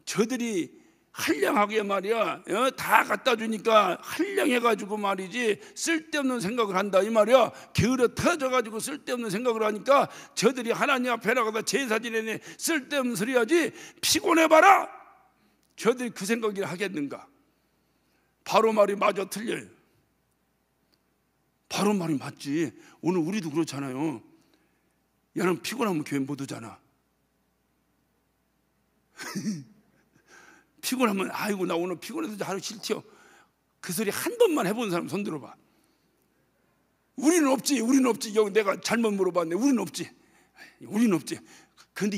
S1: 저들이 한량하게 말이야 다 갖다 주니까 한량해가지고 말이지 쓸데없는 생각을 한다 이 말이야. 게으르 터져가지고 쓸데없는 생각을 하니까 저들이 하나님 앞에 나가서 제사 지내네 쓸데없는 소리 하지 피곤해봐라. 저들이 그 생각을 하겠는가? 바로 말이 맞아 틀려요. 바로 말이 맞지. 오늘 우리도 그렇잖아요. 여러분 피곤하면 교회 못 오잖아. 피곤하면 아이고 나 오늘 피곤해서 하루 싫지요. 그 소리 한 번만 해본 사람 손 들어봐. 우리는 없지. 여기 내가 잘못 물어봤네. 우리는 없지. 그런데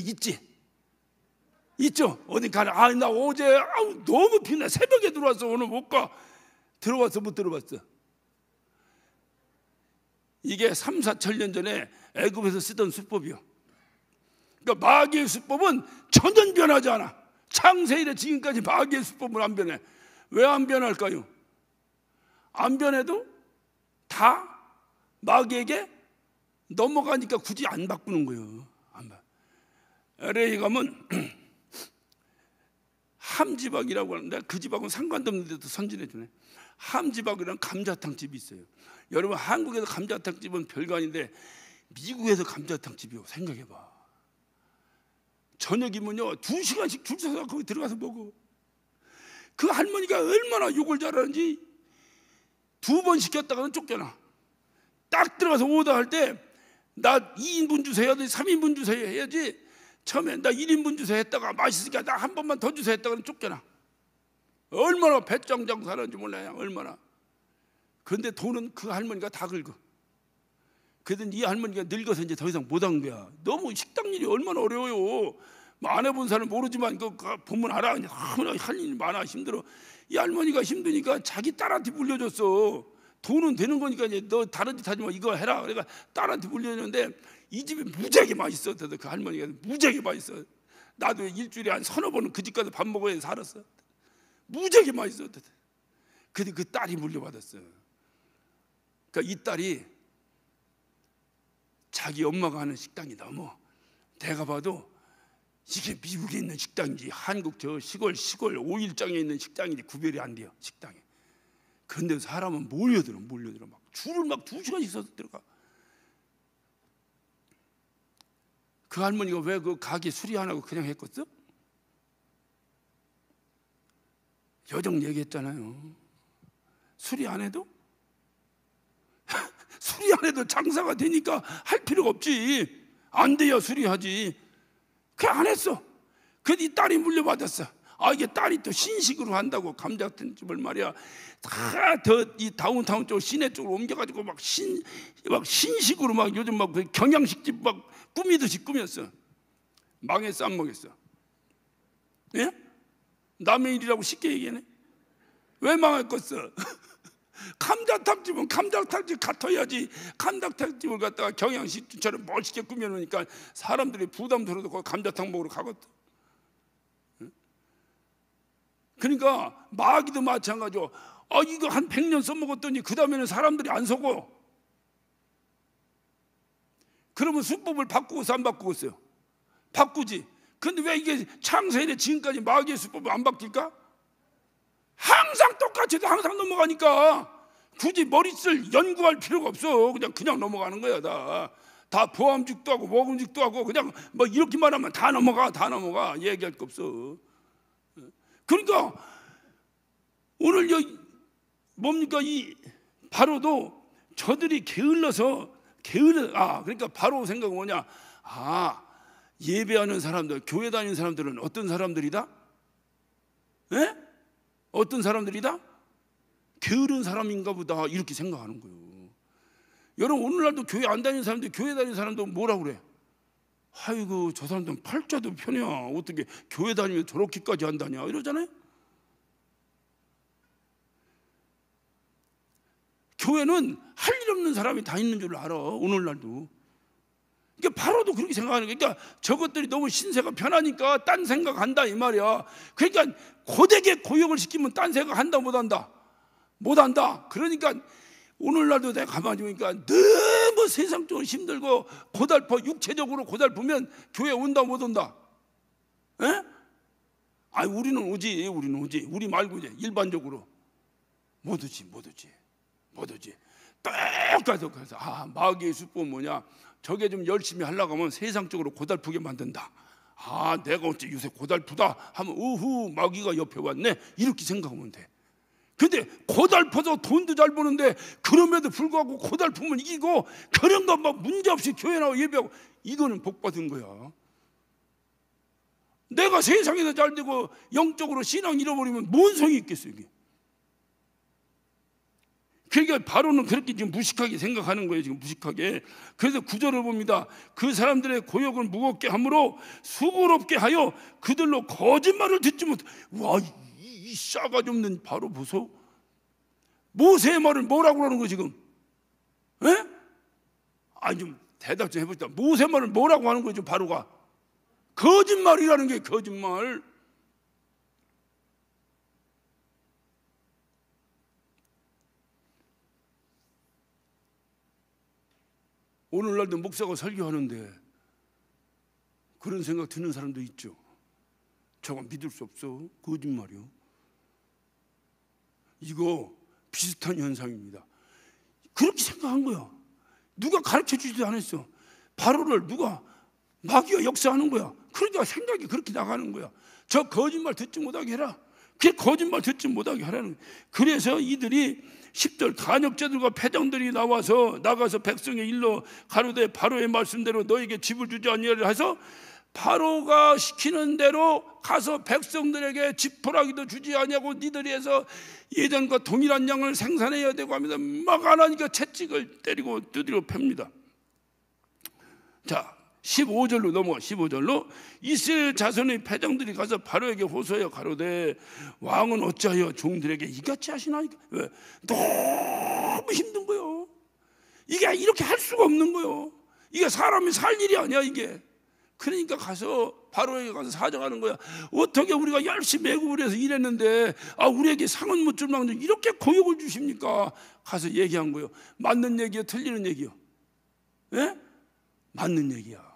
S1: 있죠. 어디 가나 나 어제 너무 피곤해. 새벽에 들어왔어. 오늘 못 가. 들어왔어 못 들어봤어? 이게 3, 4천년 전에 애굽에서 쓰던 수법이요. 그러니까 마귀의 수법은 전혀 변하지 않아. 창세일에 지금까지 마귀의 수법은 안 변해. 왜 안 변할까요? 안 변해도 다 마귀에게 넘어가니까 굳이 안 바꾸는 거예요. LA 가면 함지박이라고 하는데 그 집하고는 상관도 없는데도 선진해 주네. 함지박이라는 감자탕 집이 있어요. 여러분 한국에서 감자탕 집은 별거 아닌데 미국에서 감자탕 집이요. 생각해봐. 저녁이면요 2시간씩 줄 서서 거기 들어가서 먹어. 그 할머니가 얼마나 욕을 잘하는지 2번 시켰다가는 쫓겨나. 딱 들어가서 오더할 때 나 2인분 주세요 3인분 주세요 해야지. 처음에 나 1인분 주세요 했다가 맛있으니까 나 한 번만 더 주세요 했다가 쫓겨나. 얼마나 배짱장 사는지 몰라요. 얼마나. 그런데 돈은 그 할머니가 다 긁어. 그래도 이 할머니가 늙어서 이제 더 이상 못한 거야. 너무 식당 일이 얼마나 어려워요. 뭐 안 해본 사람 모르지만 그 보면 알아. 너무나 할 일이 많아. 힘들어. 이 할머니가 힘드니까 자기 딸한테 물려줬어. 돈은 되는 거니까 이제 너 다른 짓 하지 마, 이거 해라. 그러니까 딸한테 물려줬는데 이 집이 무지하게 맛있어. 그 할머니가 무지하게 맛있어. 나도 일주일에 한 서너 번은 그 집 가서 밥 먹어야 살았어. 무지하게 맛있어. 근데 그 딸이 물려받았어. 그러니까 이 딸이 자기 엄마가 하는 식당이 너무, 내가 봐도 이게 미국에 있는 식당인지 한국 저 시골 5일장에 있는 식당인지 구별이 안 돼요. 식당에. 그런데 사람은 몰려들어 막 줄을 막 2시간씩 서서 들어가. 그 할머니가 왜 그 가게 수리 안 하고 그냥 했겠어? 여정 얘기했잖아요. 수리 안 해도 수리 안 해도 장사가 되니까 할 필요가 없지. 안 돼야 수리하지. 그 안 했어. 그래도 이 딸이 물려받았어. 아, 이게 딸이 또 신식으로 한다고 감자탕집을 말이야. 다 더 이 다운타운 쪽 시내 쪽으로 옮겨가지고 막 신식으로 막 요즘 막 그 경양식집 막 꾸미듯이 꾸몄어. 망했어, 안 먹였어? 예? 남의 일이라고 쉽게 얘기하네. 왜 망했겠어? 감자탕집은 감자탕집 같아야지. 감자탕집을 갖다가 경양식집처럼 멋있게 꾸며놓으니까 사람들이 부담스러워도 거기 감자탕 먹으러 가거든. 그러니까 마귀도 마찬가지고, 이거 한 100년 써먹었더니 그 다음에는 사람들이 안 속어. 그러면 수법을 바꾸고서 안 바꾸겠어요? 바꾸지. 근데 왜 이게 창세일에 지금까지 마귀의 수법을 안 바뀔까? 항상 똑같이 해도 항상 넘어가니까 굳이 머리 쓸 연구할 필요가 없어. 그냥 넘어가는 거야. 다 보암직도 하고 모금직도 하고 그냥 뭐 이렇게만 하면 다 넘어가. 얘기할 거 없어. 그러니까 오늘 뭡니까, 이 바로도 저들이 그러니까 바로 생각은 뭐냐? 예배하는 사람들, 교회 다니는 사람들은 어떤 사람들이다? 예? 어떤 사람들이다? 게으른 사람인가 보다, 이렇게 생각하는 거예요. 여러분, 오늘날도 교회 안 다니는 사람들, 교회 다니는 사람도 뭐라고 그래? 아이고, 저 사람들은 팔자도 편해. 어떻게 교회 다니면 저렇게까지 한다냐, 이러잖아요. 교회는 할 일 없는 사람이 다 있는 줄 알아, 오늘날도. 그러니까 바로도 그렇게 생각하는 거야. 그러니까 저것들이 너무 신세가 편하니까 딴 생각한다, 이 말이야. 그러니까 고되게 고역을 시키면 딴 생각한다, 못한다. 그러니까 오늘날도 내가 가만히 보니까 너무 세상적으로 힘들고 고달퍼, 육체적으로 고달프면 교회 온다, 못 온다? 에? 우리는 오지. 우리 말고 이제 일반적으로 못 오지. 똑같아. 그래서 마귀의 수법은 뭐냐? 저게 좀 열심히 하려고 하면 세상적으로 고달프게 만든다. 내가 어째 요새 고달프다 하면 마귀가 옆에 왔네, 이렇게 생각하면 돼. 근데 고달퍼서 돈도 잘 버는데 그럼에도 불구하고 고달프면 이기고, 그런 거 막 문제없이 교회 나와 예배하고, 이거는 복 받은 거야. 내가 세상에서 잘 되고 영적으로 신앙 잃어버리면 뭔 소용이 있겠어요, 이게. 그러니까 바로는 그렇게 지금 무식하게 생각하는 거예요, 지금 무식하게. 그래서 구절을 봅니다. 그 사람들의 고역을 무겁게 함으로 수고롭게 하여 그들로 거짓말을 듣지 못해. 와, 이 싸가지 없는 바로 보소. 모세의 말을 뭐라고 그러는 거예요, 지금? 에? 좀 대답 좀 해보자. 모세의 말을 뭐라고 하는 거예요, 지금 바로가? 거짓말이라는 게, 거짓말. 오늘날도 목사가 설교하는데 그런 생각 드는 사람도 있죠. 저거 믿을 수 없어, 거짓말이요. 이거 비슷한 현상입니다. 그렇게 생각한 거야. 누가 가르쳐주지도 않았어. 바로를 누가, 마귀가 역사하는 거야. 그러니까 생각이 그렇게 나가는 거야. 저 거짓말 듣지 못하게 해라. 그게 거짓말 듣지 못하게 하라는 거야. 그래서 이들이 10절, 간역자들과 패장들이 나가서 백성의 일로 가로되 바로의 말씀대로 너에게 집을 주지 아니하리라 해서 바로가 시키는 대로 가서 백성들에게 지푸라기도 주지 아니하고 니들이 해서 예전과 동일한 양을 생산해야 되고 하면서 막 안 하니까 채찍을 때리고 두드려 팹니다. 자, 15절로 넘어가. 15절로 이스라엘 자손의 패장들이 가서 바로에게 호소하여 가로되 왕은 어찌하여 종들에게 이같이 하시나이까? 왜? 너무 힘든 거요. 이게 이렇게 할 수가 없는 거요. 이게 사람이 살 일이 아니야 이게. 그러니까 가서 바로에게 가서 사정하는 거야. 어떻게 우리가 열심히 애굽을 해서 일했는데 우리에게 상은 못 줄 망정 이렇게 고욕을 주십니까? 가서 얘기한 거예요. 맞는 얘기요, 틀리는 얘기요? 예? 맞는 얘기야.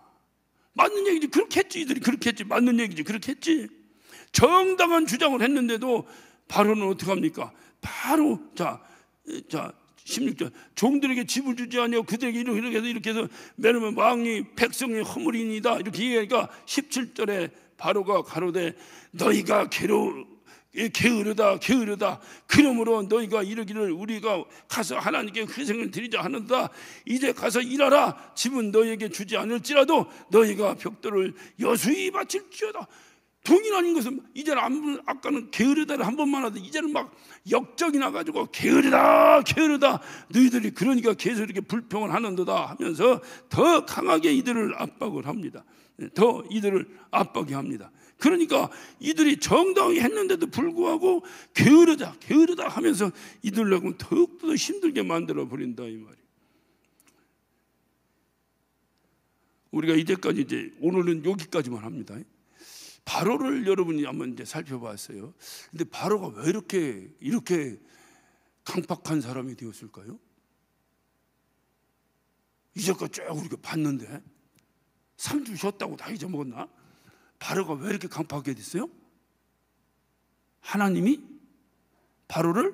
S1: 맞는 얘기지. 그렇게 했지. 이들이 그렇게 했지. 맞는 얘기지. 그렇게 했지. 정당한 주장을 했는데도 바로는 어떻게 합니까? 바로 자 16절 종들에게 집을 주지 아니하고 그들에게 이렇게 해서 매너면 왕이 백성의 허물이니이다 이렇게 얘기하니까 17절에 바로가 가로되 너희가 게으르다 그러므로 너희가 이르기를 우리가 가서 하나님께 희생을 드리자 하는다. 이제 가서 일하라. 집은 너희에게 주지 않을지라도 너희가 벽돌을 여수히 바칠지어다. 동일한 것은 이제는 아까는 게으르다를 한 번만 하던 이제는 막 역적이 나가지고 게으르다 너희들이 그러니까 계속 이렇게 불평을 하는도다 하면서 더 강하게 이들을 압박을 합니다. 더 이들을 압박해 합니다. 그러니까 이들이 정당히 했는데도 불구하고 게으르다 하면서 이들하고는 더욱더 힘들게 만들어 버린다 이 말이에요. 우리가 이제까지 이제 오늘은 여기까지만 합니다. 바로를 여러분이 한번 이제 살펴봤어요. 근데 바로가 왜 이렇게 강팍한 사람이 되었을까요? 이제까지 쭉 우리가 봤는데 3주 쉬었다고 다 잊어먹었나? 바로가 왜 이렇게 강팍하게 됐어요? 하나님이 바로를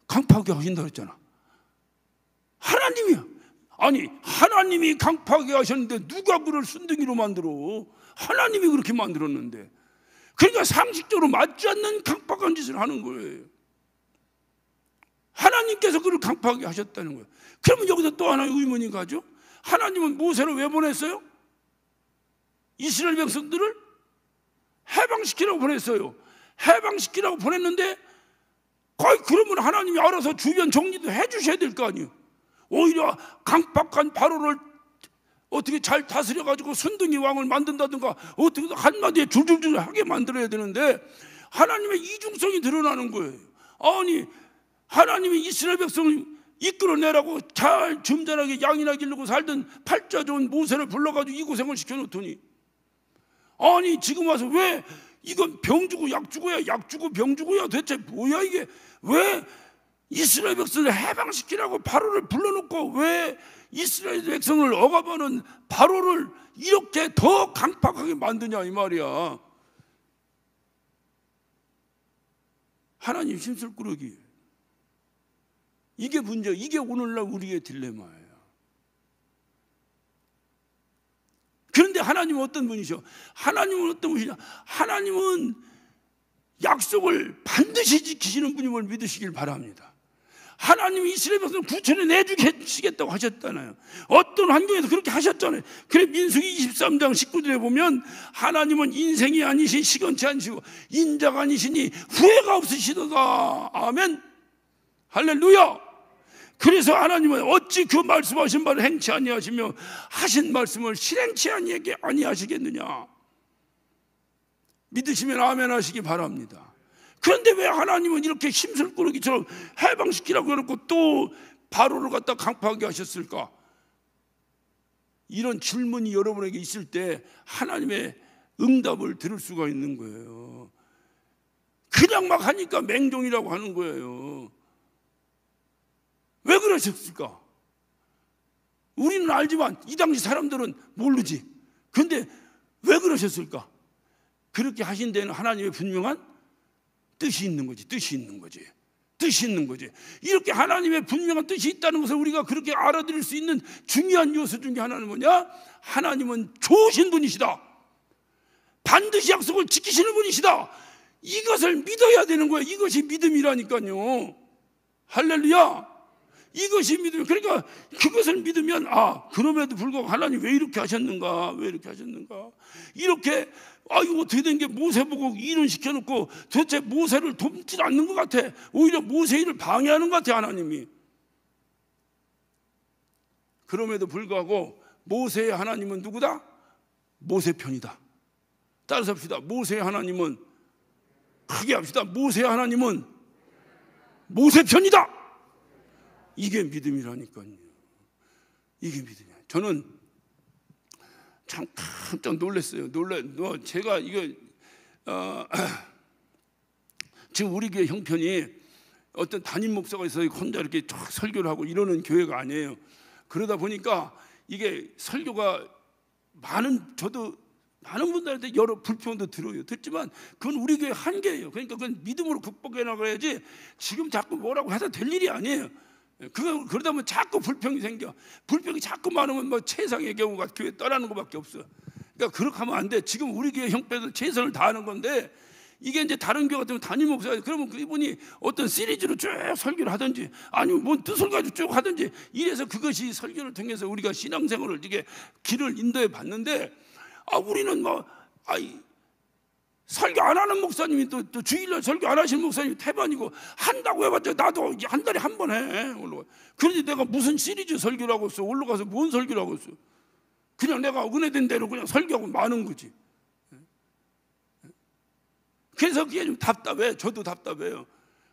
S1: 강팍하게 하신다고 했잖아. 하나님이야. 아니 하나님이 강팍하게 하셨는데 누가 그를 순둥이로 만들어? 하나님이 그렇게 만들었는데. 그러니까 상식적으로 맞지 않는 강팍한 짓을 하는 거예요. 하나님께서 그를 강팍하게 하셨다는 거예요. 그러면 여기서 또 하나의 의문이 가죠. 하나님은 모세를 왜 보냈어요? 이스라엘 백성들을 해방시키라고 보냈어요. 해방시키라고 보냈는데 거의 그러면 하나님이 알아서 주변 정리도 해주셔야 될 거 아니에요. 오히려 강팍한 바로를 어떻게 잘 다스려가지고 순둥이 왕을 만든다든가 어떻게 한마디에 줄줄줄 하게 만들어야 되는데 하나님의 이중성이 드러나는 거예요. 아니 하나님이 이스라엘 백성을 이끌어내라고 잘 점잖하게 양이나 기르고 살던 팔자 좋은 모세를 불러가지고 이 고생을 시켜놓더니 아니 지금 와서 왜 이건 병 주고 약 주고야 약 주고 병 주고야 대체 뭐야 이게 왜 이스라엘 백성을 해방시키라고 바로를 불러놓고 왜 이스라엘 백성을 억압하는 바로를 이렇게 더 강팍하게 만드냐 이 말이야. 하나님 심술꾸러기. 이게 문제, 이게 오늘날 우리의 딜레마예요. 그런데 하나님은 어떤 분이셔? 하나님은 어떤 분이냐? 하나님은 약속을 반드시 지키시는 분임을 믿으시길 바랍니다. 하나님이 이스라엘 백성을 구원해 내주시겠다고 하셨잖아요. 어떤 환경에서 그렇게 하셨잖아요. 그래 민수기 23장 19절에 보면 하나님은 인생이 아니신 시건치 않으시고 인자가 아니시니 후회가 없으시도다. 아멘. 할렐루야. 그래서 하나님은 어찌 그 말씀하신 바를 행치 아니하시며 하신 말씀을 실행치 아니하시겠느냐. 믿으시면 아멘 하시기 바랍니다. 그런데 왜 하나님은 이렇게 심술꾸러기처럼 해방시키라고 해놓고 또 바로를 갖다 강팍하게 하셨을까? 이런 질문이 여러분에게 있을 때 하나님의 응답을 들을 수가 있는 거예요. 그냥 막 하니까 맹종이라고 하는 거예요. 왜 그러셨을까? 우리는 알지만 이 당시 사람들은 모르지. 그런데 왜 그러셨을까? 그렇게 하신 데는 하나님의 분명한 뜻이 있는 거지. 뜻이 있는 거지. 이렇게 하나님의 분명한 뜻이 있다는 것을 우리가 그렇게 알아들을 수 있는 중요한 요소 중에 하나는 뭐냐? 하나님은 좋으신 분이시다. 반드시 약속을 지키시는 분이시다. 이것을 믿어야 되는 거예요. 이것이 믿음이라니까요. 할렐루야. 이것이 믿음. 그러니까 그것을 믿으면 그럼에도 불구하고 하나님 왜 이렇게 하셨는가? 왜 이렇게 하셨는가? 이렇게 이거 어떻게 된 게 모세 보고 일을 시켜놓고 도대체 모세를 돕지 않는 것 같아. 오히려 모세 일을 방해하는 것 같아 하나님이. 그럼에도 불구하고 모세의 하나님은 누구다? 모세 편이다. 따라서 합시다. 모세의 하나님은, 크게 합시다. 모세의 하나님은 모세 편이다. 이게 믿음이라니까요. 이게 믿음이야. 저는 참 깜짝 놀랐어요. 제가 이거 지금 우리 교회 형편이 어떤 담임 목사가 있어서 혼자 이렇게 쫙 설교를 하고 이러는 교회가 아니에요. 그러다 보니까 이게 설교가 저도 많은 분들한테 여러 불평도 들어요. 듣지만 그건 우리 교회 한계예요. 그러니까 그건 믿음으로 극복해 나가야지 지금 자꾸 뭐라고 해서 될 일이 아니에요. 그러다 보면 자꾸 불평이 생겨. 불평이 자꾸 많으면 뭐 최상의 경우가 교회 떠나는 것밖에 없어. 그러니까 그렇게 하면 안 돼. 지금 우리 교회 형편에서 최선을 다하는 건데, 이게 이제 다른 교회 같으면 담임 목사, 그러면 그분이 어떤 시리즈로 쭉 설교를 하든지 아니면 뭔 뜻을 가지고 쭉 하든지 이래서 그것이 설교를 통해서 우리가 신앙생활을 이게 길을 인도해 봤는데, 우리는 설교 안 하는 목사님이 또 주일날 설교 안 하시는 목사님이 태반이고, 한다고 해봤자 나도 한 달에 한 번 해. 그런데 내가 무슨 시리즈 설교를 하고 있어? 올라가서 뭔 설교를 하고 있어? 그냥 내가 은혜된 대로 그냥 설교하고 마는 거지. 그래서 그게 좀 답답해. 저도 답답해요.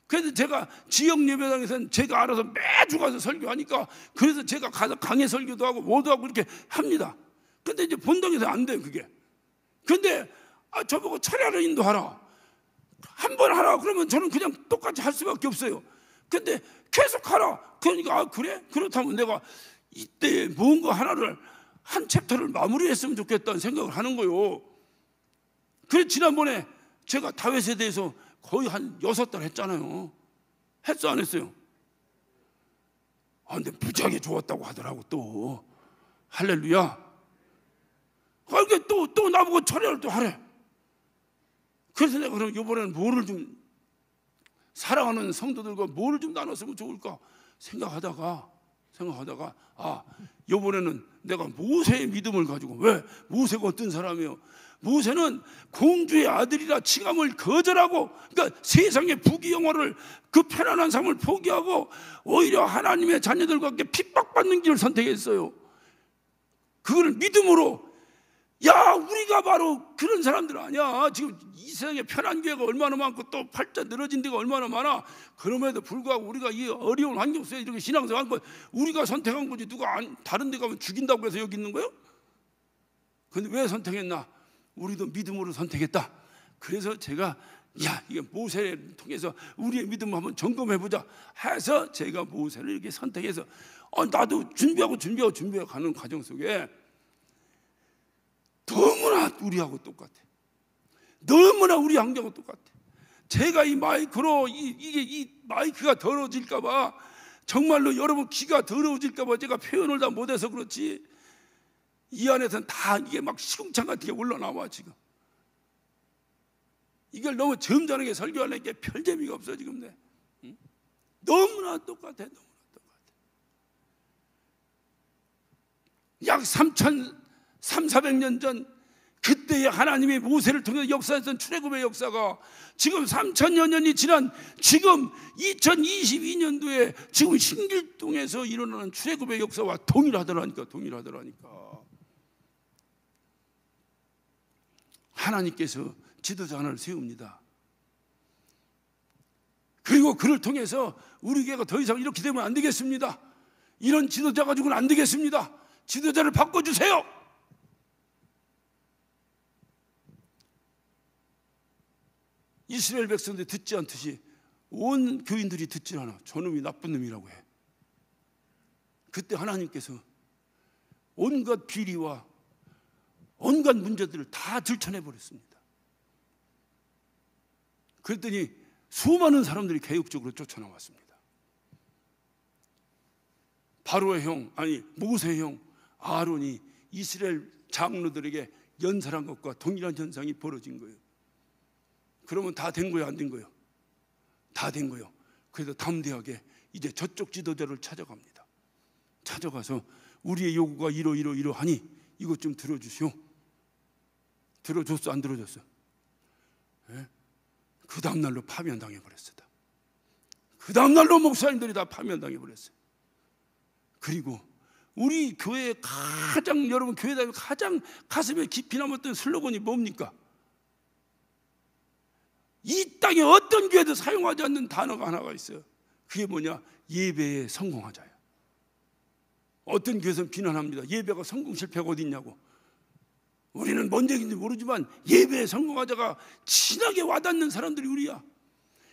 S1: 그래서 제가 지역 예배당에서는 제가 알아서 매주 가서 설교하니까, 그래서 제가 가서 강의 설교도 하고 뭐도 하고 이렇게 합니다. 근데 이제 본당에서 안 돼, 그게. 근데 저보고 철야를 인도하라, 한 번 하라 그러면 저는 그냥 똑같이 할 수밖에 없어요. 근데 계속 하라 그러니까 그래? 그렇다면 내가 이때 뭔가 하나를, 한 챕터를 마무리했으면 좋겠다는 생각을 하는 거예요. 그래서 지난번에 제가 다윗에 대해서 거의 한 6달 했잖아요. 했어 안 했어요? 근데 무지하게 좋았다고 하더라고. 또 할렐루야. 그러니까 또 나보고 철야를 또 하래. 그래서 내가 그럼 이번에는 뭐를 좀, 사랑하는 성도들과 뭐를 좀 나눴으면 좋을까 생각하다가 이번에는 내가 모세의 믿음을 가지고, 왜? 모세가 어떤 사람이에요? 모세는 공주의 아들이라 칭함을 거절하고, 그러니까 세상의 부귀영화를, 그 편안한 삶을 포기하고 오히려 하나님의 자녀들과 함께 핍박받는 길을 선택했어요. 그걸 믿음으로. 우리가 바로 그런 사람들 아니야. 지금 이 세상에 편한 교회가 얼마나 많고 또 팔자 늘어진 데가 얼마나 많아. 그럼에도 불구하고 우리가 이 어려운 환경 속에 이렇게 신앙생활 한 거 우리가 선택한 거지. 누가 다른 데 가면 죽인다고 해서 여기 있는 거예요? 근데 왜 선택했나? 우리도 믿음으로 선택했다. 그래서 제가 이게 모세를 통해서 우리의 믿음을 한번 점검해보자 해서 제가 모세를 이렇게 선택해서 나도 준비하고 가는 과정 속에 너무나 우리하고 똑같아. 너무나 우리 환경하고 똑같아. 제가 이 마이크로 이 마이크가 더러워질까봐, 정말로 여러분 귀가 더러워질까봐 제가 표현을 다 못해서 그렇지, 이 안에서는 다 이게 막 시궁창 같은 게 올라나와. 지금 이걸 너무 점잖게 설교하려니까 별 재미가 없어 지금. 너무나 똑같아. 약 3,400년 전 그때의 하나님의 모세를 통해 역사했던 출애굽의 역사가 지금 3,000여 년이 지난 지금 2022년도에 지금 신길동에서 일어나는 출애굽의 역사와 동일하더라니까. 하나님께서 지도자 하나를 세웁니다. 그리고 그를 통해서 우리 교회가 더 이상 이렇게 되면 안 되겠습니다. 이런 지도자 가지고는 안 되겠습니다. 지도자를 바꿔주세요. 이스라엘 백성들이 듣지 않듯이 온 교인들이 듣지 않아. 저놈이 나쁜 놈이라고 해. 그때 하나님께서 온갖 비리와 온갖 문제들을 다 들춰내버렸습니다. 그랬더니 수많은 사람들이 개혁적으로 쫓아나왔습니다. 바로의 형, 모세의 형 아론이 이스라엘 장로들에게 연설한 것과 동일한 현상이 벌어진 거예요. 그러면 다 된 거예요, 안 된 거예요? 다 된 거예요. 그래서 담대하게 이제 저쪽 지도자를 찾아갑니다. 찾아가서 우리의 요구가 이러하니 이것 좀 들어주시오. 들어줬어, 안 들어줬어? 예? 그 다음날로 파면당해버렸어요. 그 다음날로 목사님들이 다 파면당해버렸어요. 그리고 우리 교회 가장, 여러분 교회 다니면 가장 가슴에 깊이 남았던 슬로건이 뭡니까? 이 땅에 어떤 교회도 사용하지 않는 단어가 하나가 있어요. 그게 뭐냐? 예배에 성공하자요. 어떤 교회에서는 비난합니다. 예배가 성공 실패가 어디 있냐고. 우리는 뭔 얘기인지 모르지만 예배에 성공하자가 진하게 와닿는 사람들이 우리야.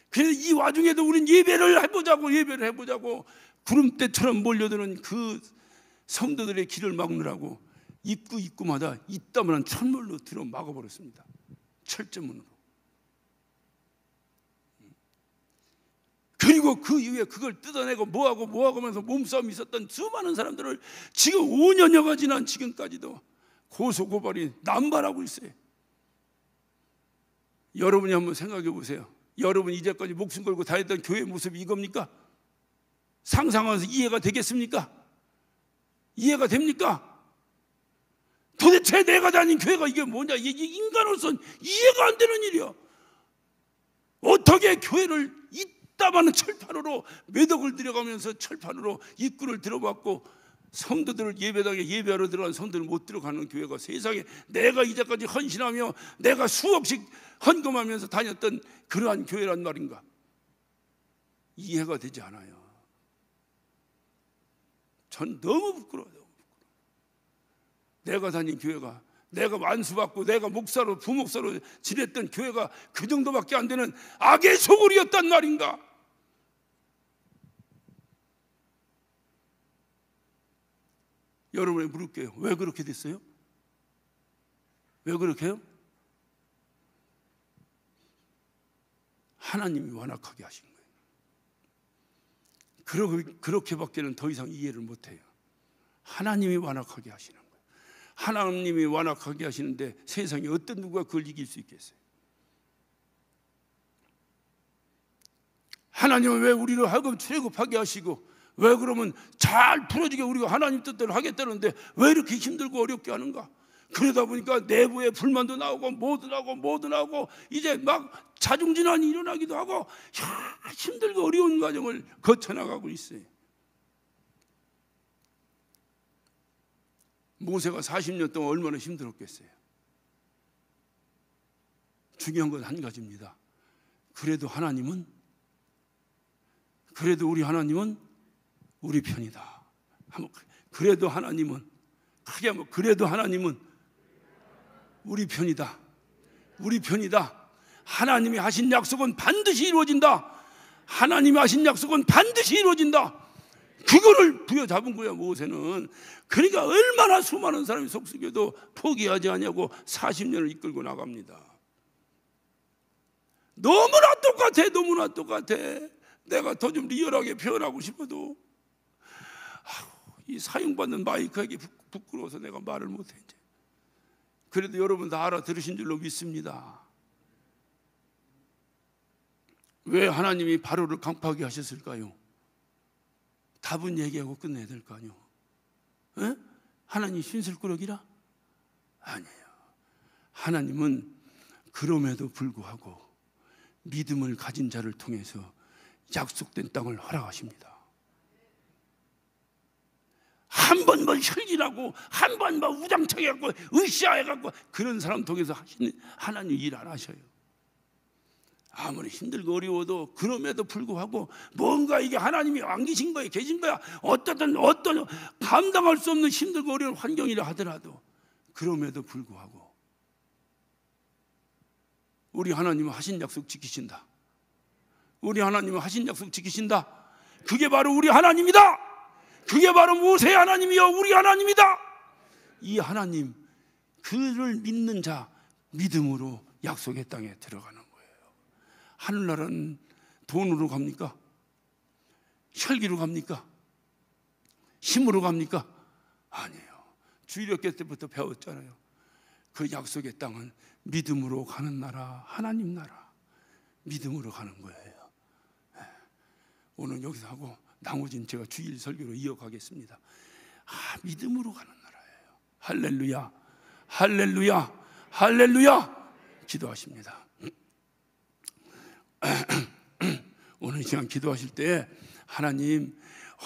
S1: 그래서 이 와중에도 우리는 예배를 해보자고 구름대처럼 몰려드는 그 성도들의 길을 막느라고 입구마다 이따만한 철문으로 들어 막아버렸습니다. 철제문으로. 그리고 그 이후에 그걸 뜯어내고 뭐하고 하면서 몸싸움이 있었던 수많은 사람들을 지금 5년여가 지난 지금까지도 고소고발이 남발하고 있어요. 여러분이 한번 생각해 보세요. 여러분 이제까지 목숨 걸고 다녔던 교회의 모습이 이겁니까? 상상하면서 이해가 되겠습니까? 이해가 됩니까? 도대체 내가 다닌 교회가 이게 뭐냐? 이게 인간으로서는 이해가 안 되는 일이야. 어떻게 교회를 이따만한 철판으로 매덕을 들여가면서 철판으로 입구를 들어봤고 성도들을 예배당에 예배하러 들어간 성도들 못 들어가는 교회가 세상에 내가 이제까지 헌신하며 내가 수억씩 헌금하면서 다녔던 그러한 교회란 말인가? 이해가 되지 않아요. 전 너무 부끄러워요. 내가 다닌 교회가, 내가 만수받고 내가 목사로 부목사로 지냈던 교회가 그 정도밖에 안 되는 악의 소굴이었단 말인가? 여러분에 물을게요. 왜 그렇게 됐어요? 왜 그렇게 해요? 하나님이 완악하게 하신 거예요. 그렇게밖에는 더 이상 이해를 못해요. 하나님이 완악하게 하시는 거예요. 하나님이 완악하게 하시는데 세상에 어떤 누가 그걸 이길 수 있겠어요? 하나님은 왜 우리를 하여금 출애굽하게 하시고 왜 그러면 잘 풀어지게 우리가 하나님 뜻대로 하겠다는데 왜 이렇게 힘들고 어렵게 하는가? 그러다 보니까 내부에 불만도 나오고 뭐도 나오고 이제 막 자중진환이 일어나기도 하고 힘들고 어려운 과정을 거쳐나가고 있어요. 모세가 40년 동안 얼마나 힘들었겠어요. 중요한 건 한 가지입니다. 그래도 우리 하나님은 우리 편이다. 그래도 하나님은 크게 한번 그래도 하나님은 우리 편이다. 우리 편이다. 하나님이 하신 약속은 반드시 이루어진다. 하나님이 하신 약속은 반드시 이루어진다. 그거를 부여잡은 거야 모세는. 그러니까 얼마나 수많은 사람이 속속여도 포기하지 않냐고 40년을 이끌고 나갑니다. 너무나 똑같아. 내가 더 좀 리얼하게 표현하고 싶어도 이 사용받는 마이크에게 부끄러워서 내가 말을 못해. 이제. 그래도 여러분 다 알아들으신 줄로 믿습니다. 왜 하나님이 바로를 강파하게 하셨을까요? 답은 얘기하고 끝내야 될 거 아니에요. 에? 하나님 신슬꾸러기라? 아니에요. 하나님은 그럼에도 불구하고 믿음을 가진 자를 통해서 약속된 땅을 허락하십니다. 한 번 뭐 혈기나고 한 번 뭐 우장차게 갖고 으쌰해갖고 그런 사람 통해서 하시는 하나님 일 안 하셔요. 아무리 힘들고 어려워도 그럼에도 불구하고 뭔가 이게 하나님이 안 계신 거예요, 계신 거야. 어떤 감당할 수 없는 힘들고 어려운 환경이라 하더라도 그럼에도 불구하고 우리 하나님은 하신 약속 지키신다. 우리 하나님은 하신 약속 지키신다. 그게 바로 우리 하나님이다. 그게 바로 모세의 하나님이요 우리 하나님이다. 이 하나님 그를 믿는 자 믿음으로 약속의 땅에 들어가는 거예요. 하늘나라는 돈으로 갑니까? 혈기로 갑니까? 힘으로 갑니까? 아니에요. 주일학교 때부터 배웠잖아요. 그 약속의 땅은 믿음으로 가는 나라, 하나님 나라. 믿음으로 가는 거예요. 오늘 여기서 하고 나머지는 제가 주일 설교로 이어가겠습니다. 믿음으로 가는 나라예요. 할렐루야, 할렐루야, 할렐루야. 기도하십니다. 오늘 이 시간 기도하실 때 하나님,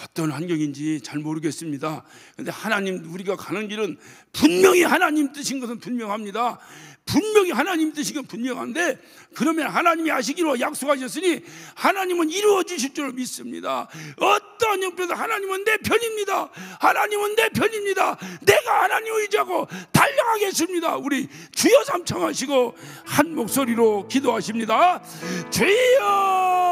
S1: 어떤 환경인지 잘 모르겠습니다. 그런데 하나님, 우리가 가는 길은 분명히 하나님 뜻인 것은 분명합니다. 분명히 하나님 뜻인 건 분명한데, 그러면 하나님이 하시기로 약속하셨으니 하나님은 이루어 주실 줄 믿습니다. 어떤 형편도 하나님은 내 편입니다. 하나님은 내 편입니다. 내가 하나님 의지하고 달려가겠습니다. 우리 주여 삼창하시고 한 목소리로 기도하십니다. 주여